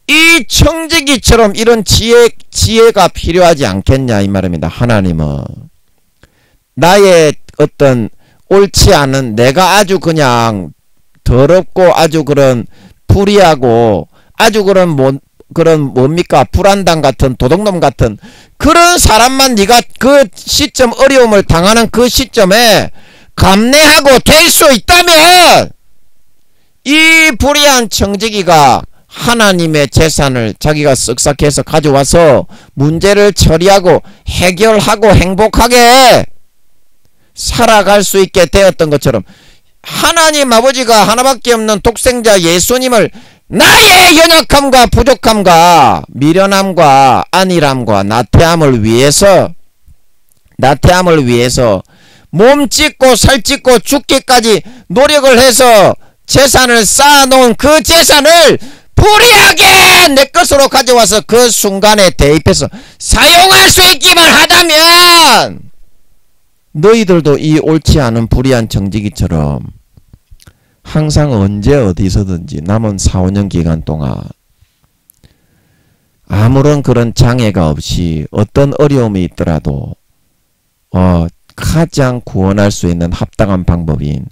이 청지기처럼 이런 지혜가 필요하지 않겠냐 이 말입니다. 하나님은 나의 어떤 옳지 않은, 내가 아주 그냥 더럽고 아주 그런 불의하고 아주 그런 뭡니까 불안당 같은 도둑놈 같은 그런 사람만 네가 그 시점, 어려움을 당하는 그 시점에 감내하고 될 수 있다면 이 불의한 청지기가 하나님의 재산을 자기가 쓱싹해서 가져와서 문제를 처리하고 해결하고 행복하게 살아갈 수 있게 되었던 것처럼 하나님 아버지가 하나밖에 없는 독생자 예수님을 나의 연약함과 부족함과 미련함과 안일함과 나태함을 위해서 몸 찢고 살 찢고 죽기까지 노력을 해서 재산을 쌓아놓은 그 재산을 불의하게 내 것으로 가져와서 그 순간에 대입해서 사용할 수 있기만 하다면 너희들도 이 옳지 않은 불의한 청지기처럼 항상 언제 어디서든지 남은 4-5년 기간 동안 아무런 그런 장애가 없이 어떤 어려움이 있더라도 가장 구원할 수 있는 합당한 방법인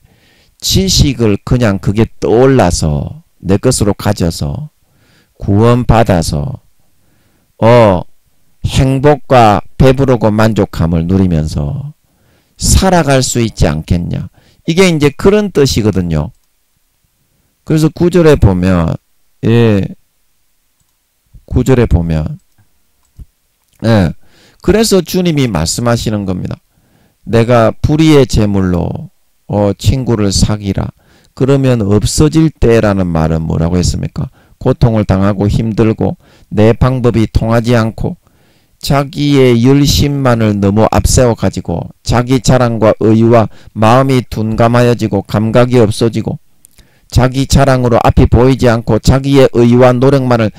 지식을 그냥 그게 떠올라서 내 것으로 가져서 구원받아서 행복과 배부르고 만족함을 누리면서 살아갈 수 있지 않겠냐. 이게 이제 그런 뜻이거든요. 그래서 9절에 보면, 그래서 주님이 말씀하시는 겁니다. 내가 불의의 제물로 친구를 사귀라. 그러면 없어질 때라는 말은 뭐라고 했습니까? 고통을 당하고 힘들고 내 방법이 통하지 않고 자기의 열심만을 너무 앞세워 가지고 자기 자랑과 의와 마음이 둔감하여지고 감각이 없어지고 자기 자랑으로 앞이 보이지 않고 자기의 의와 노력만을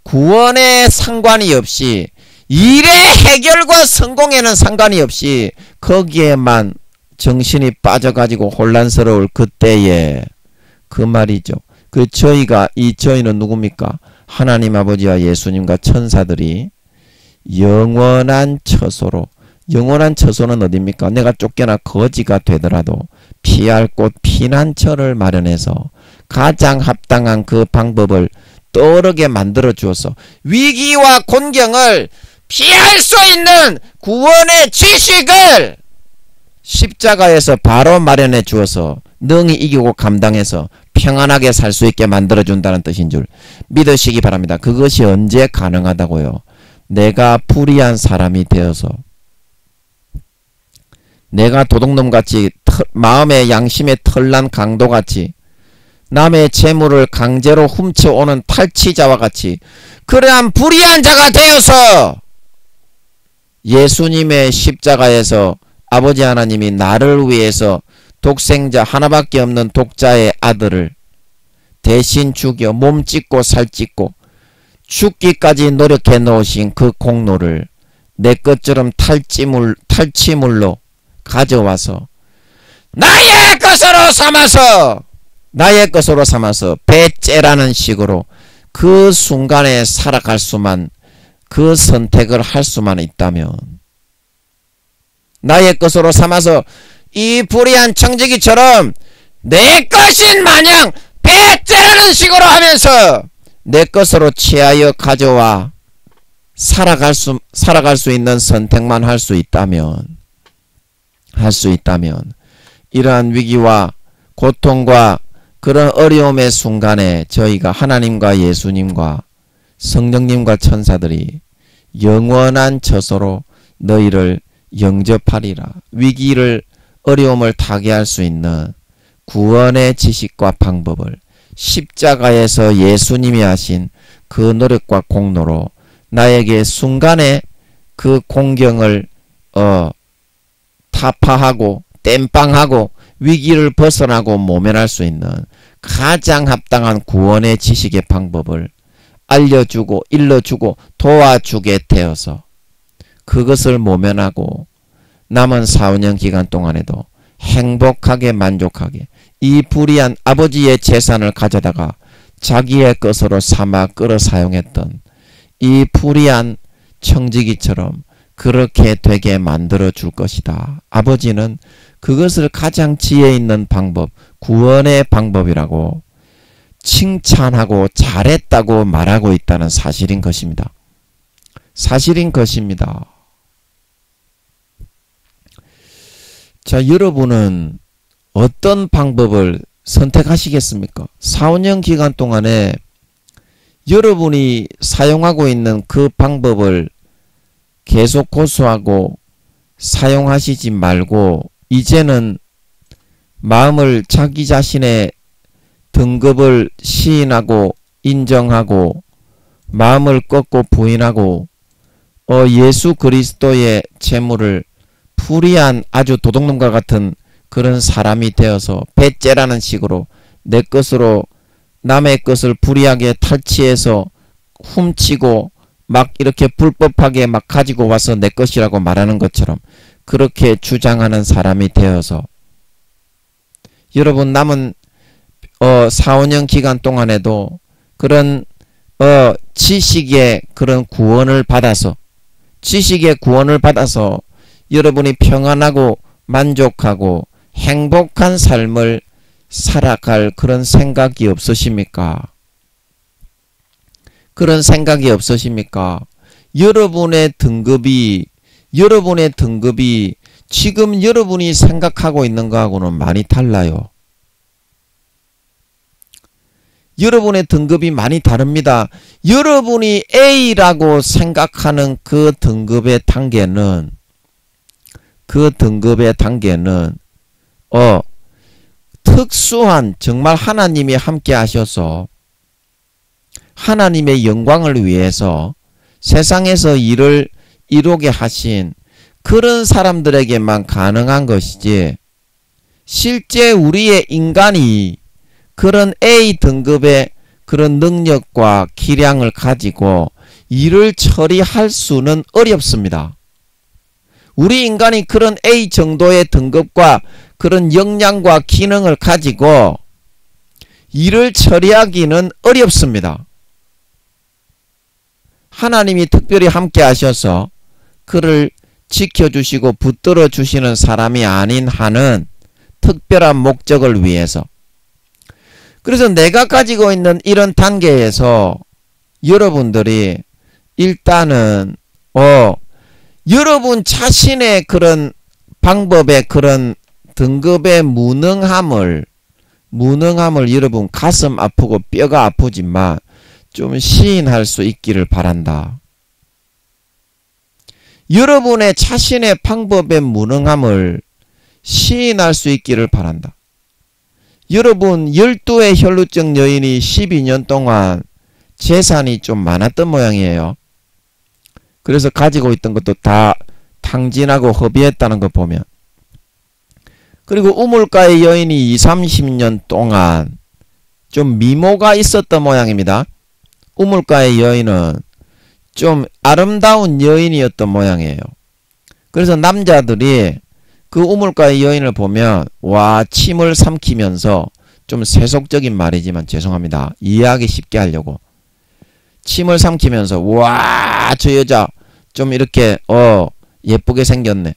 구원에 상관이 없이 일의 해결과 성공에는 상관이 없이 거기에만 정신이 빠져가지고 혼란스러울 그때에 그 말이죠. 저희는 누굽니까? 하나님 아버지와 예수님과 천사들이 영원한 처소로, 영원한 처소는 어딥니까? 내가 쫓겨나 거지가 되더라도 피할 곳 피난처를 마련해서 가장 합당한 그 방법을 떠오르게 만들어 주어서 위기와 곤경을 피할 수 있는 구원의 지식을 십자가에서 바로 마련해 주어서 능히 이기고 감당해서 평안하게 살 수 있게 만들어 준다는 뜻인 줄 믿으시기 바랍니다. 그것이 언제 가능하다고요? 내가 불의한 사람이 되어서, 내가 도둑놈같이 마음의 양심의 털난 강도같이 남의 재물을 강제로 훔쳐오는 탈취자와 같이 그러한 불의한 자가 되어서 예수님의 십자가에서 아버지 하나님이 나를 위해서 독생자 하나밖에 없는 독자의 아들을 대신 죽여 몸 찢고 살 찢고 죽기까지 노력해 놓으신 그 공로를 내 것처럼 탈취물로 가져와서 나의 것으로 삼아서 배째라는 식으로 그 순간에 살아갈 수만, 그 선택을 할 수만 있다면, 나의 것으로 삼아서 이 불의한 청지기처럼 내 것인 마냥 배째라는 식으로 하면서 내 것으로 취하여 가져와 살아갈 수 있는 선택만 할 수 있다면, 이러한 위기와 고통과 그런 어려움의 순간에 저희가 하나님과 예수님과 성령님과 천사들이 영원한 처소로 너희를 영접하리라. 위기를, 어려움을 타개할 수 있는 구원의 지식과 방법을 십자가에서 예수님이 하신 그 노력과 공로로 나에게 순간에 그 공경을 타파하고 땜빵하고 위기를 벗어나고 모면할 수 있는 가장 합당한 구원의 지식의 방법을 알려주고 일러주고 도와주게 되어서 그것을 모면하고 남은 4, 5년 기간 동안에도 행복하게 만족하게 이 불의한 아버지의 재산을 가져다가 자기의 것으로 삼아 끌어 사용했던 이 불의한 청지기처럼 그렇게 되게 만들어 줄 것이다. 아버지는 그것을 가장 지혜 있는 방법, 구원의 방법이라고 칭찬하고 잘했다고 말하고 있다는 사실인 것입니다. 자, 여러분은 어떤 방법을 선택하시겠습니까? 4, 5년 기간 동안에 여러분이 사용하고 있는 그 방법을 계속 고수하고 사용하시지 말고 이제는 마음을 자기 자신의 등급을 시인하고 인정하고 마음을 꺾고 부인하고 예수 그리스도의 재물을 불의한 아주 도둑놈과 같은 그런 사람이 되어서 배째라는 식으로 내 것으로 남의 것을 불의하게 탈취해서 훔치고 막 이렇게 불법하게 막 가지고 와서 내 것이라고 말하는 것처럼 그렇게 주장하는 사람이 되어서 여러분 남은 4, 5년 기간 동안에도 그런 지식의 그런 구원을 받아서 여러분이 평안하고 만족하고 행복한 삶을 살아갈 그런 생각이 없으십니까? 여러분의 등급이 지금 여러분이 생각하고 있는 거하고는 많이 달라요. 여러분의 등급이 많이 다릅니다. 여러분이 A라고 생각하는 그 등급의 단계는 특수한 정말 하나님이 함께 하셔서 하나님의 영광을 위해서 세상에서 일을 이루게 하신 그런 사람들에게만 가능한 것이지 실제 우리의 인간이 그런 A 등급의 그런 능력과 기량을 가지고 일을 처리할 수는 어렵습니다. 우리 인간이 그런 A 정도의 등급과 그런 역량과 기능을 가지고 일을 처리하기는 어렵습니다. 하나님이 특별히 함께 하셔서 그를 지켜주시고 붙들어 주시는 사람이 아닌 한은 특별한 목적을 위해서. 그래서 내가 가지고 있는 이런 단계에서 여러분들이 일단은 여러분 자신의 그런 방법의 그런 등급의 무능함을 여러분 가슴 아프고 뼈가 아프지만 좀 시인할 수 있기를 바란다. 여러분의 자신의 방법의 무능함을 시인할 수 있기를 바란다. 여러분 12의 혈루증 여인이 12년 동안 재산이 좀 많았던 모양이에요. 그래서 가지고 있던 것도 다 탕진하고 허비했다는 거 보면. 그리고 우물가의 여인이 20, 30년 동안 좀 미모가 있었던 모양입니다. 우물가의 여인은 좀 아름다운 여인이었던 모양이에요. 그래서 남자들이 그 우물가의 여인을 보면 와 침을 삼키면서 좀 세속적인 말이지만 죄송합니다. 이해하기 쉽게 하려고 침을 삼키면서 와 저 여자 좀 이렇게 예쁘게 생겼네.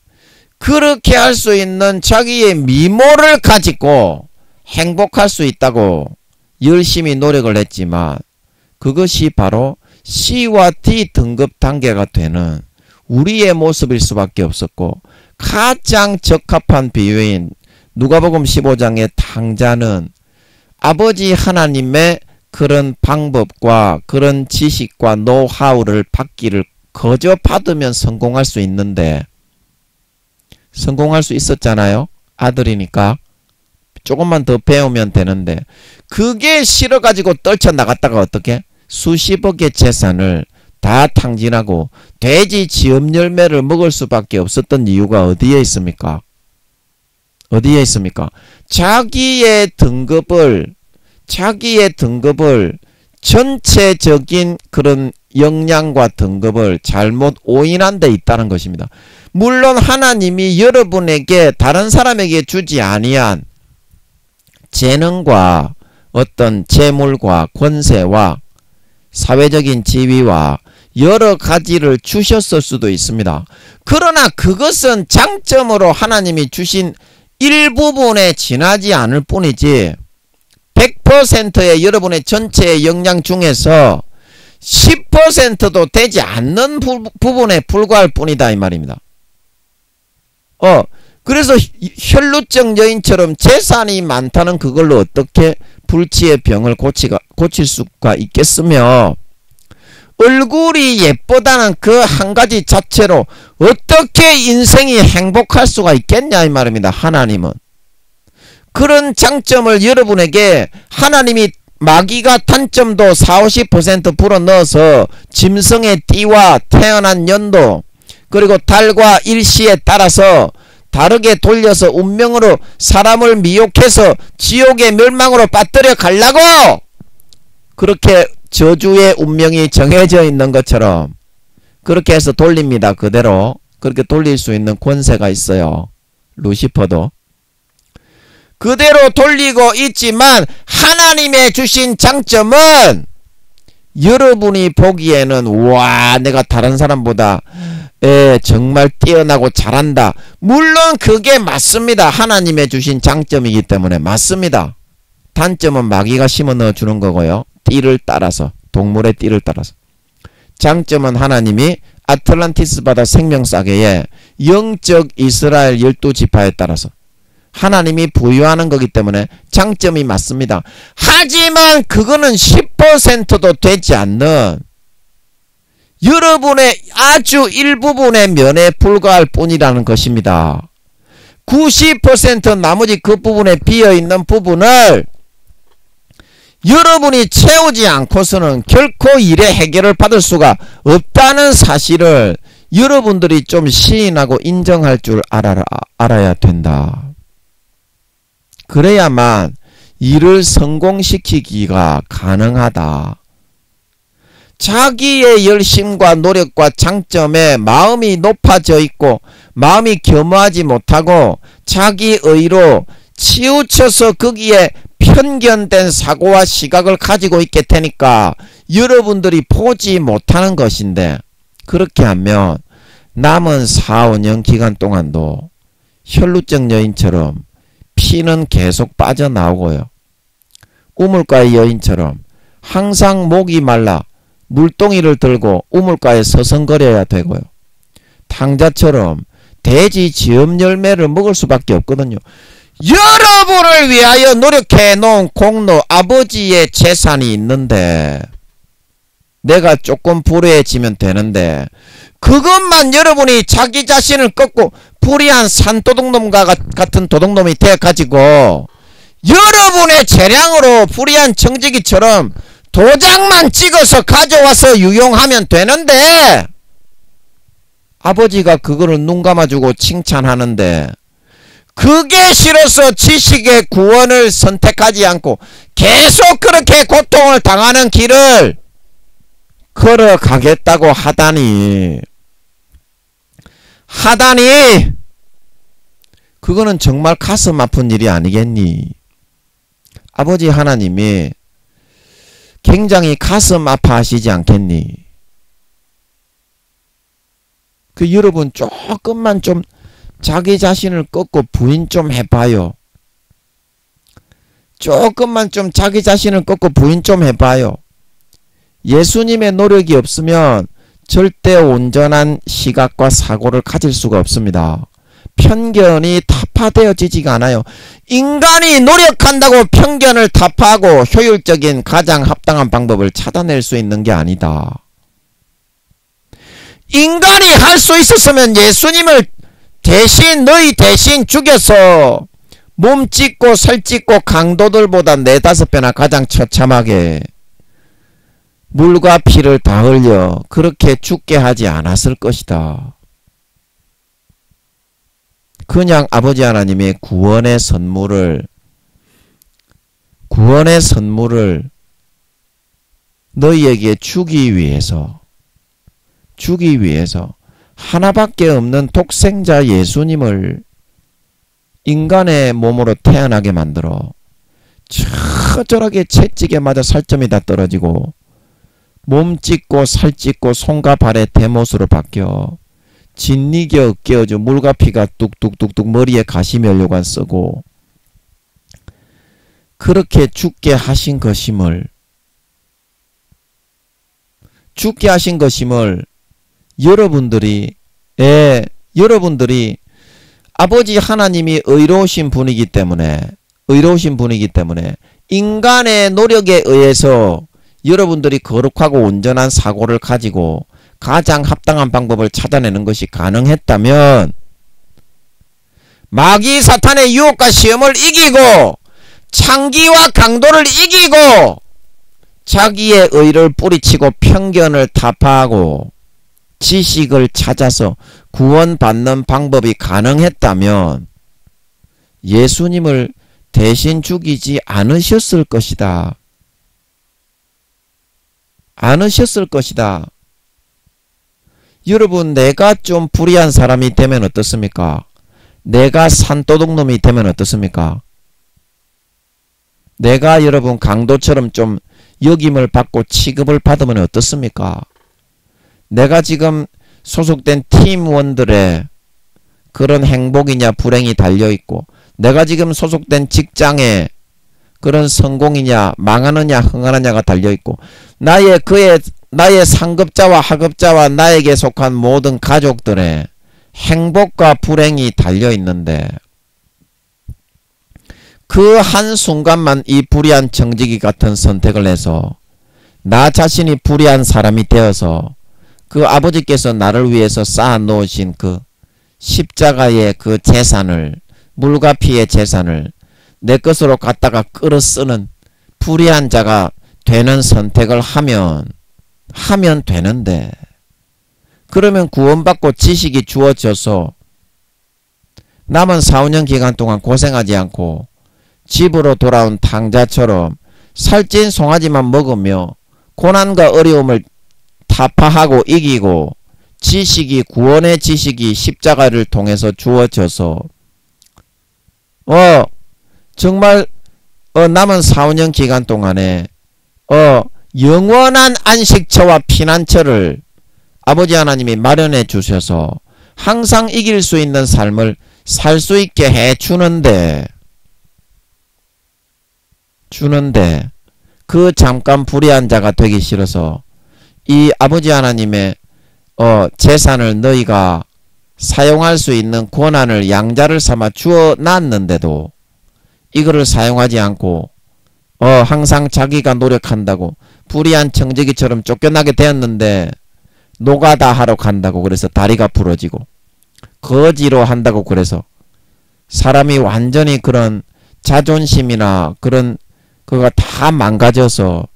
그렇게 할 수 있는 자기의 미모를 가지고 행복할 수 있다고 열심히 노력을 했지만 그것이 바로 C와 D 등급 단계가 되는 우리의 모습일 수밖에 없었고 가장 적합한 비유인 누가복음 15장의 탕자는 아버지 하나님의 그런 방법과 그런 지식과 노하우를 받기를 거저 받으면 성공할 수 있는데 성공할 수 있었잖아요. 아들이니까 조금만 더 배우면 되는데 그게 싫어가지고 떨쳐나갔다가 어떻게 수십억의 재산을 다 탕진하고 돼지 지엄 열매를 먹을 수밖에 없었던 이유가 어디에 있습니까? 어디에 있습니까? 자기의 등급을 전체적인 그런 역량과 등급을 잘못 오인한 데 있다는 것입니다. 물론 하나님이 여러분에게 다른 사람에게 주지 아니한 재능과 어떤 재물과 권세와 사회적인 지위와 여러 가지를 주셨을 수도 있습니다. 그러나 그것은 장점으로 하나님이 주신 일부분에 지나지 않을 뿐이지 100%의 여러분의 전체의 역량 중에서 10%도 되지 않는 부분에 불과할 뿐이다 이 말입니다. 그래서 혈루증 여인처럼 재산이 많다는 그걸로 어떻게 불치의 병을 고칠 수가 있겠으며 얼굴이 예쁘다는 그 한 가지 자체로 어떻게 인생이 행복할 수가 있겠냐 이 말입니다. 하나님은 그런 장점을 여러분에게 하나님이 마귀가 단점도 40, 50% 불어넣어서 짐승의 띠와 태어난 연도 그리고 달과 일시에 따라서 다르게 돌려서 운명으로 사람을 미혹해서 지옥의 멸망으로 빠뜨려 가려고 그렇게 저주의 운명이 정해져 있는 것처럼 그렇게 해서 돌립니다. 그대로 그렇게 돌릴 수 있는 권세가 있어요. 루시퍼도 그대로 돌리고 있지만 하나님의 주신 장점은 여러분이 보기에는 와 내가 다른 사람보다 정말 뛰어나고 잘한다. 물론 그게 맞습니다. 하나님의 주신 장점이기 때문에 맞습니다. 단점은 마귀가 심어 넣어주는 거고요. 띠를 따라서 동물의 띠를 따라서 장점은 하나님이 아틀란티스 바다 생명사계의 영적 이스라엘 12지파에 따라서 하나님이 부여하는 거기 때문에 장점이 맞습니다. 하지만 그거는 10%도 되지 않는 여러분의 아주 일부분의 면에 불과할 뿐이라는 것입니다. 90% 나머지 그 부분에 비어있는 부분을 여러분이 채우지 않고서는 결코 일의 해결을 받을 수가 없다는 사실을 여러분들이 좀 시인하고 인정할 줄 알아야 된다. 그래야만 일을 성공시키기가 가능하다. 자기의 열심과 노력과 장점에 마음이 높아져 있고 마음이 겸허하지 못하고 자기 의로 치우쳐서 거기에 편견된 사고와 시각을 가지고 있게 되니까 여러분들이 보지 못하는 것인데, 그렇게 하면 남은 4, 5년 기간 동안도 혈루증 여인처럼 피는 계속 빠져나오고요. 우물가의 여인처럼 항상 목이 말라 물동이를 들고 우물가에 서성거려야 되고요. 탕자처럼 돼지 지엄 열매를 먹을 수밖에 없거든요. 여러분을 위하여 노력해 놓은 공로, 아버지의 재산이 있는데 내가 조금 불우해지면 되는데, 그것만 여러분이 자기 자신을 꺾고 불의한 산도둑놈과 같은 도둑놈이 되어가지고 여러분의 재량으로 불의한 청지기처럼 도장만 찍어서 가져와서 유용하면 되는데, 아버지가 그거를 눈 감아주고 칭찬하는데 그게 싫어서 지식의 구원을 선택하지 않고 계속 그렇게 고통을 당하는 길을 걸어가겠다고 하다니 그거는 정말 가슴 아픈 일이 아니겠니? 아버지 하나님이 굉장히 가슴 아파하시지 않겠니? 그 여러분 조금만 좀 자기 자신을 꺾고 부인 좀 해봐요. 조금만 좀 자기 자신을 꺾고 부인 좀 해봐요. 예수님의 노력이 없으면 절대 온전한 시각과 사고를 가질 수가 없습니다. 편견이 타파되어지지가 않아요. 인간이 노력한다고 편견을 타파하고 효율적인 가장 합당한 방법을 찾아낼 수 있는 게 아니다. 인간이 할 수 있었으면 예수님을 너희 대신 죽여서 몸 찢고 살 찢고 강도들보다 4-5배나 가장 처참하게 물과 피를 다 흘려 그렇게 죽게 하지 않았을 것이다. 그냥 아버지 하나님의 구원의 선물을 너희에게 주기 위해서 하나밖에 없는 독생자 예수님을 인간의 몸으로 태어나게 만들어 처절하게 채찍에 맞아 살점이 다 떨어지고 몸 찢고 살 찢고 손과 발의 대못으로 바뀌어 진리겨 어깨어져 물과 피가 뚝뚝뚝뚝 머리에 가시면류관 쓰고 그렇게 죽게 하신 것임을 여러분들이 아버지 하나님이 의로우신 분이기 때문에 인간의 노력에 의해서 여러분들이 거룩하고 온전한 사고를 가지고 가장 합당한 방법을 찾아내는 것이 가능했다면 마귀 사탄의 유혹과 시험을 이기고 창기와 강도를 이기고 자기의 의를 뿌리치고 편견을 타파하고 지식을 찾아서 구원받는 방법이 가능했다면 예수님을 대신 죽이지 않으셨을 것이다. 여러분, 내가 좀 불의한 사람이 되면 어떻습니까? 내가 산도둑놈이 되면 어떻습니까? 내가 여러분 강도처럼 좀 역임을 받고 취급을 받으면 어떻습니까? 내가 지금 소속된 팀원들의 그런 행복이냐 불행이 달려있고 내가 지금 소속된 직장에 그런 성공이냐 망하느냐 흥하느냐가 달려있고 나의 상급자와 하급자와 나에게 속한 모든 가족들의 행복과 불행이 달려있는데 그 한순간만 이 불의한 정직이 같은 선택을 해서 나 자신이 불의한 사람이 되어서 그 아버지께서 나를 위해서 쌓아 놓으신 그 십자가의 그 재산을 물과 피의 재산을 내 것으로 갖다가 끌어 쓰는 불의한 자가 되는 선택을 하면 되는데 그러면 구원받고 지식이 주어져서 남은 4, 5년 기간 동안 고생하지 않고 집으로 돌아온 탕자처럼 살찐 송아지만 먹으며 고난과 어려움을 타파하고 이기고 지식이 구원의 지식이 십자가를 통해서 주어져서 정말 남은 4~5년 기간 동안에 영원한 안식처와 피난처를 아버지 하나님이 마련해 주셔서 항상 이길 수 있는 삶을 살 수 있게 해 주는데 그 잠깐 불의한 자가 되기 싫어서 이 아버지 하나님의 재산을 너희가 사용할 수 있는 권한을 양자를 삼아 주어 놨는데도 이거를 사용하지 않고 항상 자기가 노력한다고 불의한 청지기처럼 쫓겨나게 되었는데 노가다 하러 간다고 그래서 다리가 부러지고 거지로 한다고 그래서 사람이 완전히 그런 자존심이나 그런 그가 다 망가져서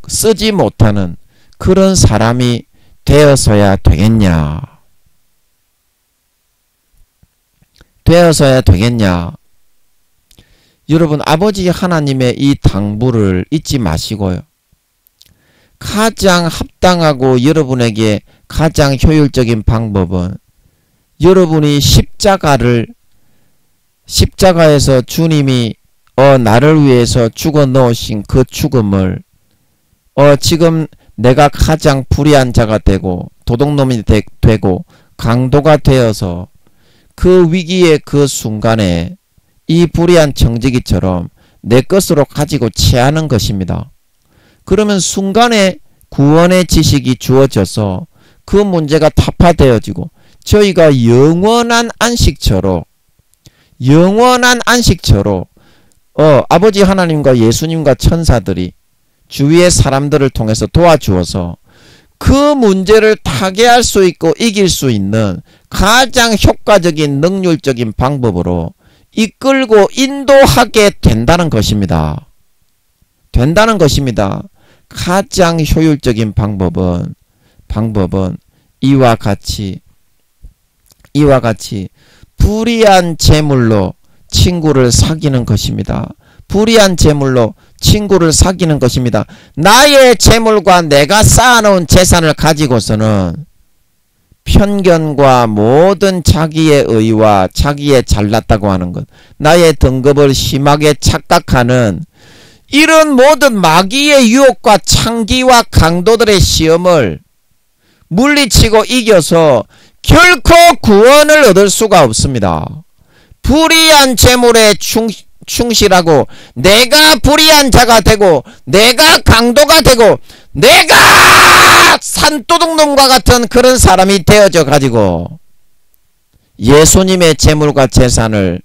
쓰지 못하는 그런 사람이 되어서야 되겠냐? 여러분, 아버지 하나님의 이 당부를 잊지 마시고요. 가장 합당하고 여러분에게 가장 효율적인 방법은 여러분이 십자가에서 주님이 나를 위해서 죽어 넣으신 그 죽음을 지금 내가 가장 불의한 자가 되고 도둑놈이 되고 강도가 되어서 그 위기의 그 순간에 이 불의한 청지기처럼 내 것으로 가지고 취하는 것입니다. 그러면 순간에 구원의 지식이 주어져서 그 문제가 타파되어지고 저희가 영원한 안식처로 아버지 하나님과 예수님과 천사들이 주위의 사람들을 통해서 도와주어서 그 문제를 타개할 수 있고 이길 수 있는 가장 효과적인 능률적인 방법으로 이끌고 인도하게 된다는 것입니다. 가장 효율적인 방법은 이와 같이 불의한 재물로 친구를 사귀는 것입니다. 나의 재물과 내가 쌓아놓은 재산을 가지고서는 편견과 모든 자기의 의와 자기의 잘났다고 하는 것, 나의 등급을 심하게 착각하는 이런 모든 마귀의 유혹과 창기와 강도들의 시험을 물리치고 이겨서 결코 구원을 얻을 수가 없습니다. 불의한 재물에 충실하고 내가 불의한 자가 되고 내가 강도가 되고 내가 산도둑놈과 같은 그런 사람이 되어져 가지고 예수님의 재물과 재산을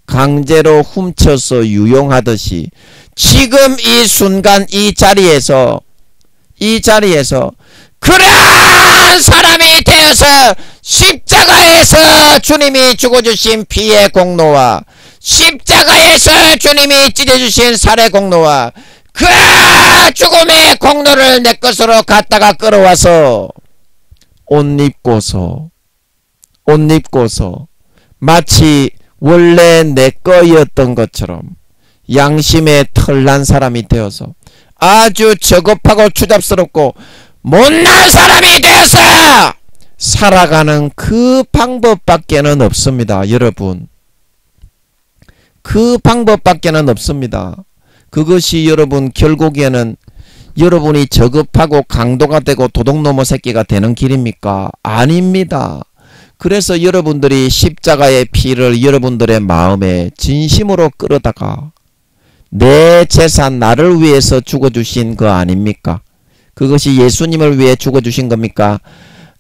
강제로 훔쳐서 유용하듯이 지금 이 순간 이 자리에서 그러한 사람이 되어서 십자가에서 주님이 죽어주신 피의 공로와 십자가에서 주님이 찢어주신 살의 공로와 그 죽음의 공로를 내 것으로 갖다가 끌어와서 옷 입고서 마치 원래 내 거였던 것처럼 양심에 털난 사람이 되어서 아주 저급하고 추잡스럽고 못난 사람이 되어서 살아가는 그 방법밖에는 없습니다. 여러분, 그 방법밖에는 없습니다. 그것이 여러분 결국에는 여러분이 저급하고 강도가 되고 도둑놈의 새끼가 되는 길입니까? 아닙니다. 그래서 여러분들이 십자가의 피를 여러분들의 마음에 진심으로 끌어다가 내 재산 나를 위해서 죽어주신 거 아닙니까? 그것이 예수님을 위해 죽어주신 겁니까?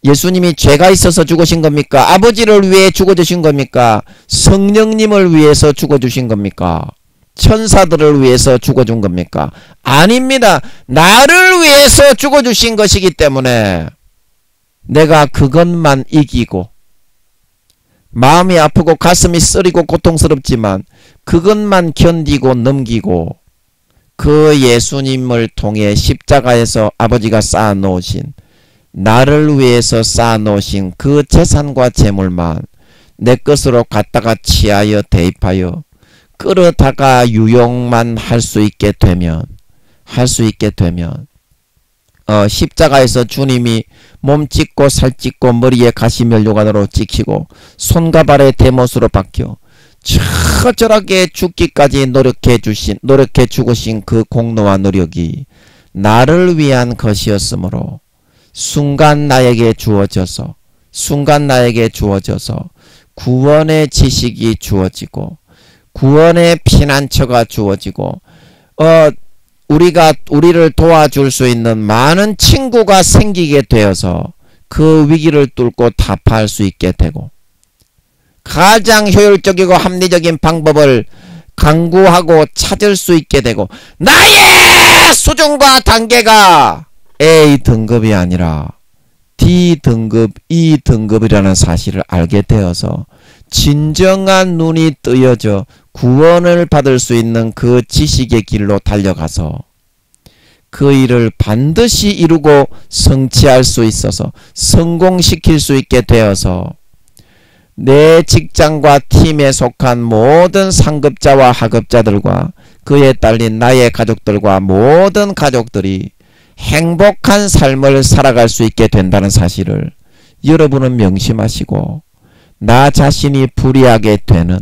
예수님이 죄가 있어서 죽으신 겁니까? 아버지를 위해 죽어주신 겁니까? 성령님을 위해서 죽어주신 겁니까? 천사들을 위해서 죽어준 겁니까? 아닙니다. 나를 위해서 죽어주신 것이기 때문에 내가 그것만 이기고 마음이 아프고 가슴이 쓰리고 고통스럽지만 그것만 견디고 넘기고 그 예수님을 통해 십자가에서 아버지가 쌓아놓으신 나를 위해서 쌓아놓으신 그 재산과 재물만 내 것으로 갖다가 취하여 대입하여 끌어다가 유용만 할 수 있게 되면 십자가에서 주님이 몸 찢고 살 찢고 머리에 가시면류관으로 찍히고 손과 발에 대못으로 박혀 처절하게 죽기까지 노력해 죽으신 그 공로와 노력이 나를 위한 것이었으므로 순간 나에게 주어져서 구원의 지식이 주어지고 구원의 피난처가 주어지고 우리를 도와줄 수 있는 많은 친구가 생기게 되어서 그 위기를 뚫고 타파할 수 있게 되고 가장 효율적이고 합리적인 방법을 강구하고 찾을 수 있게 되고 나의 수준과 단계가 A 등급이 아니라 D 등급, E 등급이라는 사실을 알게 되어서 진정한 눈이 뜨여져 구원을 받을 수 있는 그 지식의 길로 달려가서 그 일을 반드시 이루고 성취할 수 있어서 성공시킬 수 있게 되어서 내 직장과 팀에 속한 모든 상급자와 하급자들과 그에 딸린 나의 가족들과 모든 가족들이 행복한 삶을 살아갈 수 있게 된다는 사실을 여러분은 명심하시고 나 자신이 불이하게 되는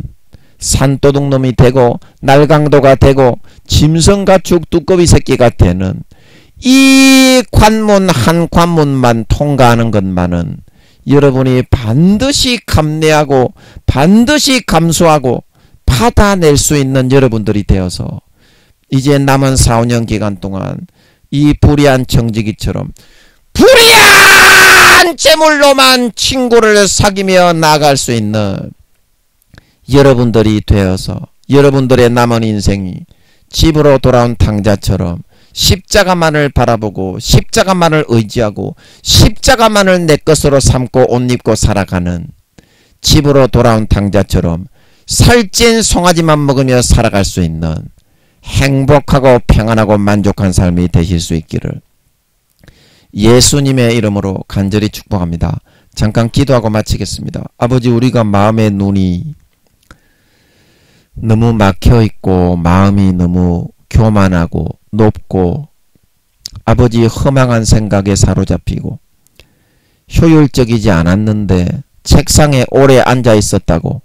산도둑놈이 되고 날강도가 되고 짐승가축 두꺼비 새끼가 되는 이 관문 한 관문만 통과하는 것만은 여러분이 반드시 감내하고 반드시 감수하고 받아낼 수 있는 여러분들이 되어서 이제 남은 4, 5년 기간 동안 이 불의한 청지기처럼 불의한 재물로만 친구를 사귀며 나갈 수 있는 여러분들이 되어서 여러분들의 남은 인생이 집으로 돌아온 탕자처럼 십자가만을 바라보고 십자가만을 의지하고 십자가만을 내 것으로 삼고 옷 입고 살아가는 집으로 돌아온 탕자처럼 살찐 송아지만 먹으며 살아갈 수 있는 행복하고 평안하고 만족한 삶이 되실 수 있기를 예수님의 이름으로 간절히 축복합니다. 잠깐 기도하고 마치겠습니다. 아버지, 우리가 마음의 눈이 너무 막혀있고 마음이 너무 교만하고 높고 아버지 허망한 생각에 사로잡히고 효율적이지 않았는데 책상에 오래 앉아 있었다고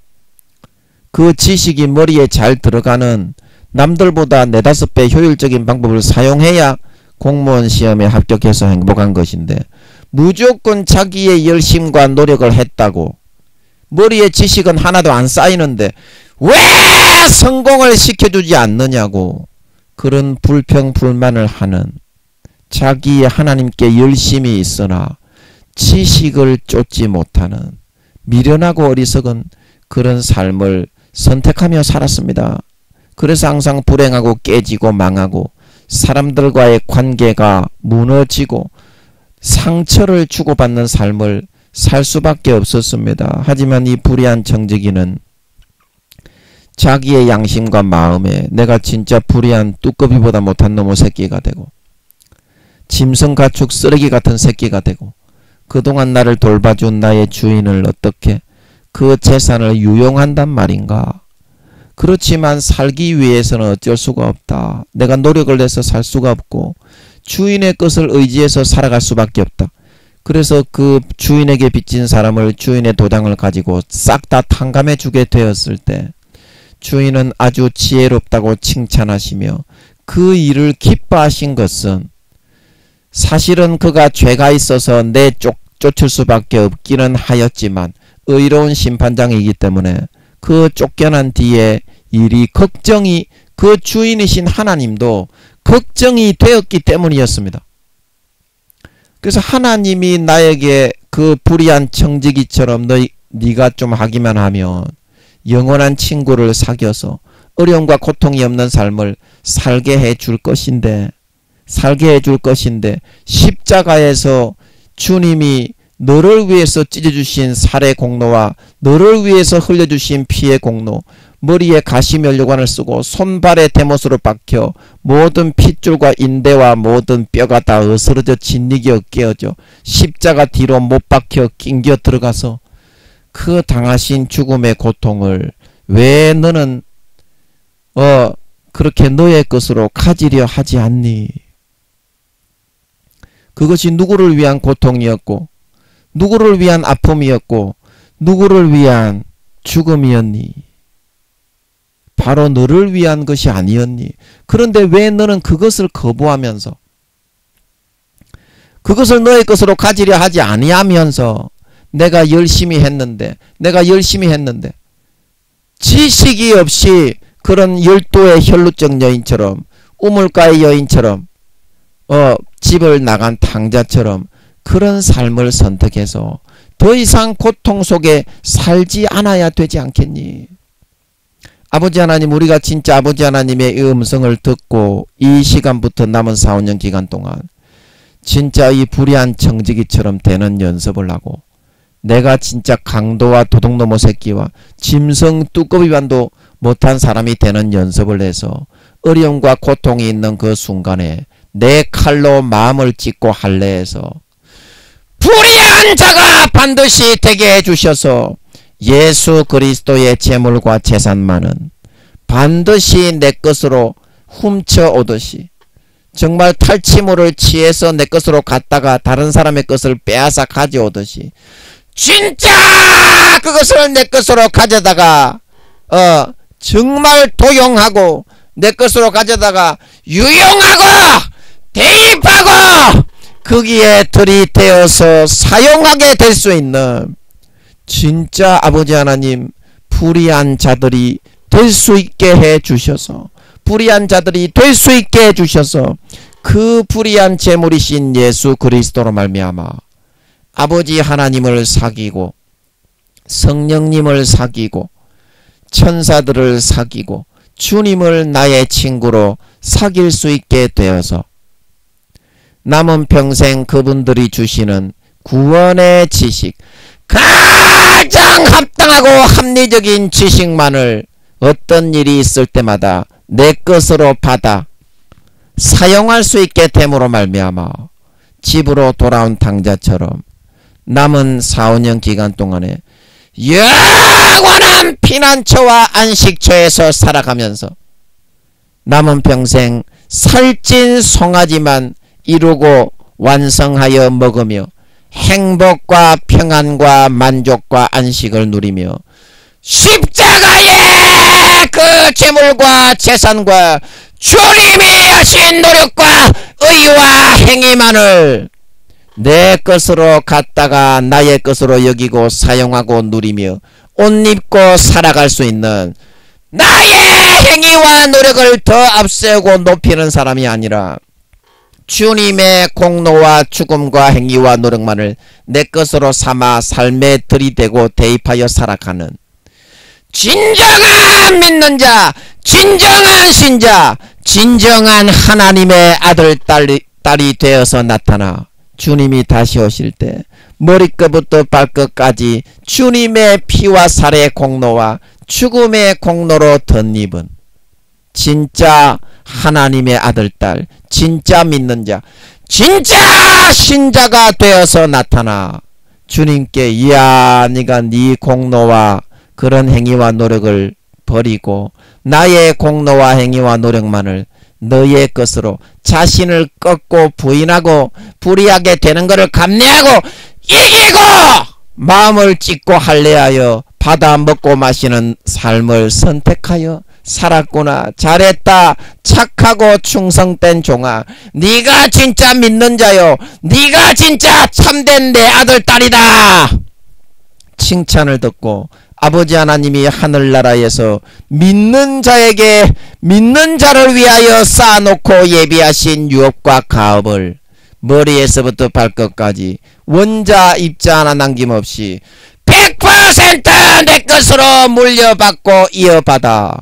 그 지식이 머리에 잘 들어가는 남들보다 4~5배 효율적인 방법을 사용해야 공무원 시험에 합격해서 행복한 것인데 무조건 자기의 열심과 노력을 했다고 머리에 지식은 하나도 안 쌓이는데 왜 성공을 시켜주지 않느냐고 그런 불평불만을 하는 자기의 하나님께 열심이 있으나 지식을 쫓지 못하는 미련하고 어리석은 그런 삶을 선택하며 살았습니다. 그래서 항상 불행하고 깨지고 망하고 사람들과의 관계가 무너지고 상처를 주고받는 삶을 살 수밖에 없었습니다. 하지만 이 불의한 청지기는 자기의 양심과 마음에 내가 진짜 불의한 뚜꺼비보다 못한 놈의 새끼가 되고 짐승가축 쓰레기 같은 새끼가 되고 그동안 나를 돌봐준 나의 주인을 어떻게 그 재산을 유용한단 말인가. 그렇지만 살기 위해서는 어쩔 수가 없다. 내가 노력을 해서 살 수가 없고 주인의 것을 의지해서 살아갈 수밖에 없다. 그래서 그 주인에게 빚진 사람을 주인의 도장을 가지고 싹 다 탕감해 주게 되었을 때 주인은 아주 지혜롭다고 칭찬하시며 그 일을 기뻐하신 것은 사실은 그가 죄가 있어서 쫓을 수밖에 없기는 하였지만 의로운 심판장이기 때문에 그 쫓겨난 뒤에 일이 걱정이 그 주인이신 하나님도 걱정이 되었기 때문이었습니다. 그래서 하나님이 나에게 그 불의한 청지기처럼 네가 좀 하기만 하면 영원한 친구를 사귀어서 어려움과 고통이 없는 삶을 살게 해줄 것인데 십자가에서 주님이 너를 위해서 찢어주신 살의 공로와 너를 위해서 흘려주신 피의 공로, 머리에 가시면류관을 쓰고 손발에 대못으로 박혀 모든 핏줄과 인대와 모든 뼈가 다 어스러져 진리겨 깨어져 십자가 뒤로 못 박혀 낑겨 들어가서 그 당하신 죽음의 고통을 왜 너는 그렇게 너의 것으로 가지려 하지 않니? 그것이 누구를 위한 고통이었고 누구를 위한 아픔이었고 누구를 위한 죽음이었니? 바로 너를 위한 것이 아니었니? 그런데 왜 너는 그것을 거부하면서 그것을 너의 것으로 가지려 하지 아니하면서 내가 열심히 했는데 지식이 없이 그런 열도의 혈루증 여인처럼 우물가의 여인처럼 집을 나간 탕자처럼 그런 삶을 선택해서 더 이상 고통 속에 살지 않아야 되지 않겠니? 아버지 하나님, 우리가 진짜 아버지 하나님의 이 음성을 듣고 이 시간부터 남은 4, 5년 기간 동안 진짜 이 불의한 청지기처럼 되는 연습을 하고 내가 진짜 강도와 도둑놈의 새끼와 짐승 뚜꺼비반도 못한 사람이 되는 연습을 해서 어려움과 고통이 있는 그 순간에 내 칼로 마음을 찢고 할례해서 불의한 자가 반드시 되게 해주셔서 예수 그리스도의 재물과 재산만은 반드시 내 것으로 훔쳐오듯이 정말 탈취물을 취해서 내 것으로 갔다가 다른 사람의 것을 빼앗아 가져오듯이 진짜 그것을 내 것으로 가져다가 정말 도용하고 내 것으로 가져다가 유용하고 대입하고 거기에 들이대어서 사용하게 될 수 있는 진짜 아버지 하나님 불의한 자들이 될 수 있게 해 주셔서 불의한 자들이 될 수 있게 해 주셔서 그 불의한 재물이신 예수 그리스도로 말미암아 아버지 하나님을 사귀고 성령님을 사귀고 천사들을 사귀고 주님을 나의 친구로 사귈 수 있게 되어서 남은 평생 그분들이 주시는 구원의 지식, 가장 합당하고 합리적인 지식만을 어떤 일이 있을 때마다 내 것으로 받아 사용할 수 있게 됨으로 말미암아 집으로 돌아온 탕자처럼 남은 4, 5년 기간 동안에 영원한 피난처와 안식처에서 살아가면서 남은 평생 살찐 송아지만 이루고 완성하여 먹으며 행복과 평안과 만족과 안식을 누리며 십자가의 그 재물과 재산과 주님이 하신 노력과 의와 행위만을 내 것으로 갖다가 나의 것으로 여기고 사용하고 누리며 옷 입고 살아갈 수 있는 나의 행위와 노력을 더 앞세우고 높이는 사람이 아니라 주님의 공로와 죽음과 행위와 노력만을 내 것으로 삼아 삶에 들이대고 대입하여 살아가는 진정한 믿는 자, 진정한 신자, 진정한 하나님의 아들 딸이 되어서 나타나 주님이 다시 오실 때 머리끝부터 발끝까지 주님의 피와 살의 공로와 죽음의 공로로 덧입은 진짜 하나님의 아들 딸, 진짜 믿는 자, 진짜 신자가 되어서 나타나 주님께 이야 네가 네 공로와 그런 행위와 노력을 버리고 나의 공로와 행위와 노력만을 너의 것으로 자신을 꺾고 부인하고 불의하게 되는 것을 감내하고 이기고 마음을 찢고 할례하여 받아 먹고 마시는 삶을 선택하여 살았구나. 잘했다. 착하고 충성된 종아. 네가 진짜 믿는 자요. 네가 진짜 참된 내 아들 딸이다. 칭찬을 듣고 아버지 하나님이 하늘나라에서 믿는 자에게 믿는 자를 위하여 쌓아놓고 예비하신 유업과 가업을 머리에서부터 발끝까지 원자 입자 하나 남김없이 100% 내 것으로 물려받고 이어받아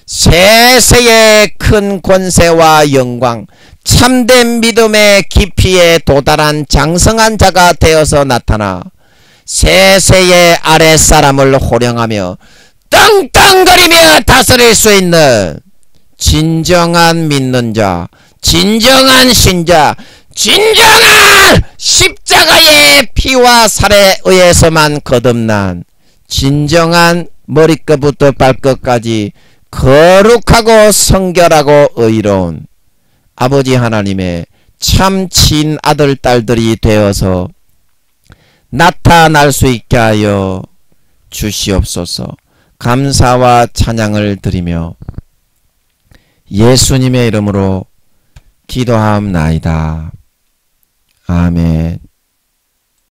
세세의 큰 권세와 영광 참된 믿음의 깊이에 도달한 장성한 자가 되어서 나타나 세세의 아랫사람을 호령하며 떵떵거리며 다스릴 수 있는 진정한 믿는 자, 진정한 신자, 진정한 십자가의 피와 살에 의해서만 거듭난 진정한 머리끝부터 발끝까지 거룩하고 성결하고 의로운 아버지 하나님의 참 친아들 딸들이 되어서 나타날 수 있게 하여 주시옵소서. 감사와 찬양을 드리며 예수님의 이름으로 기도하옵나이다. 아멘.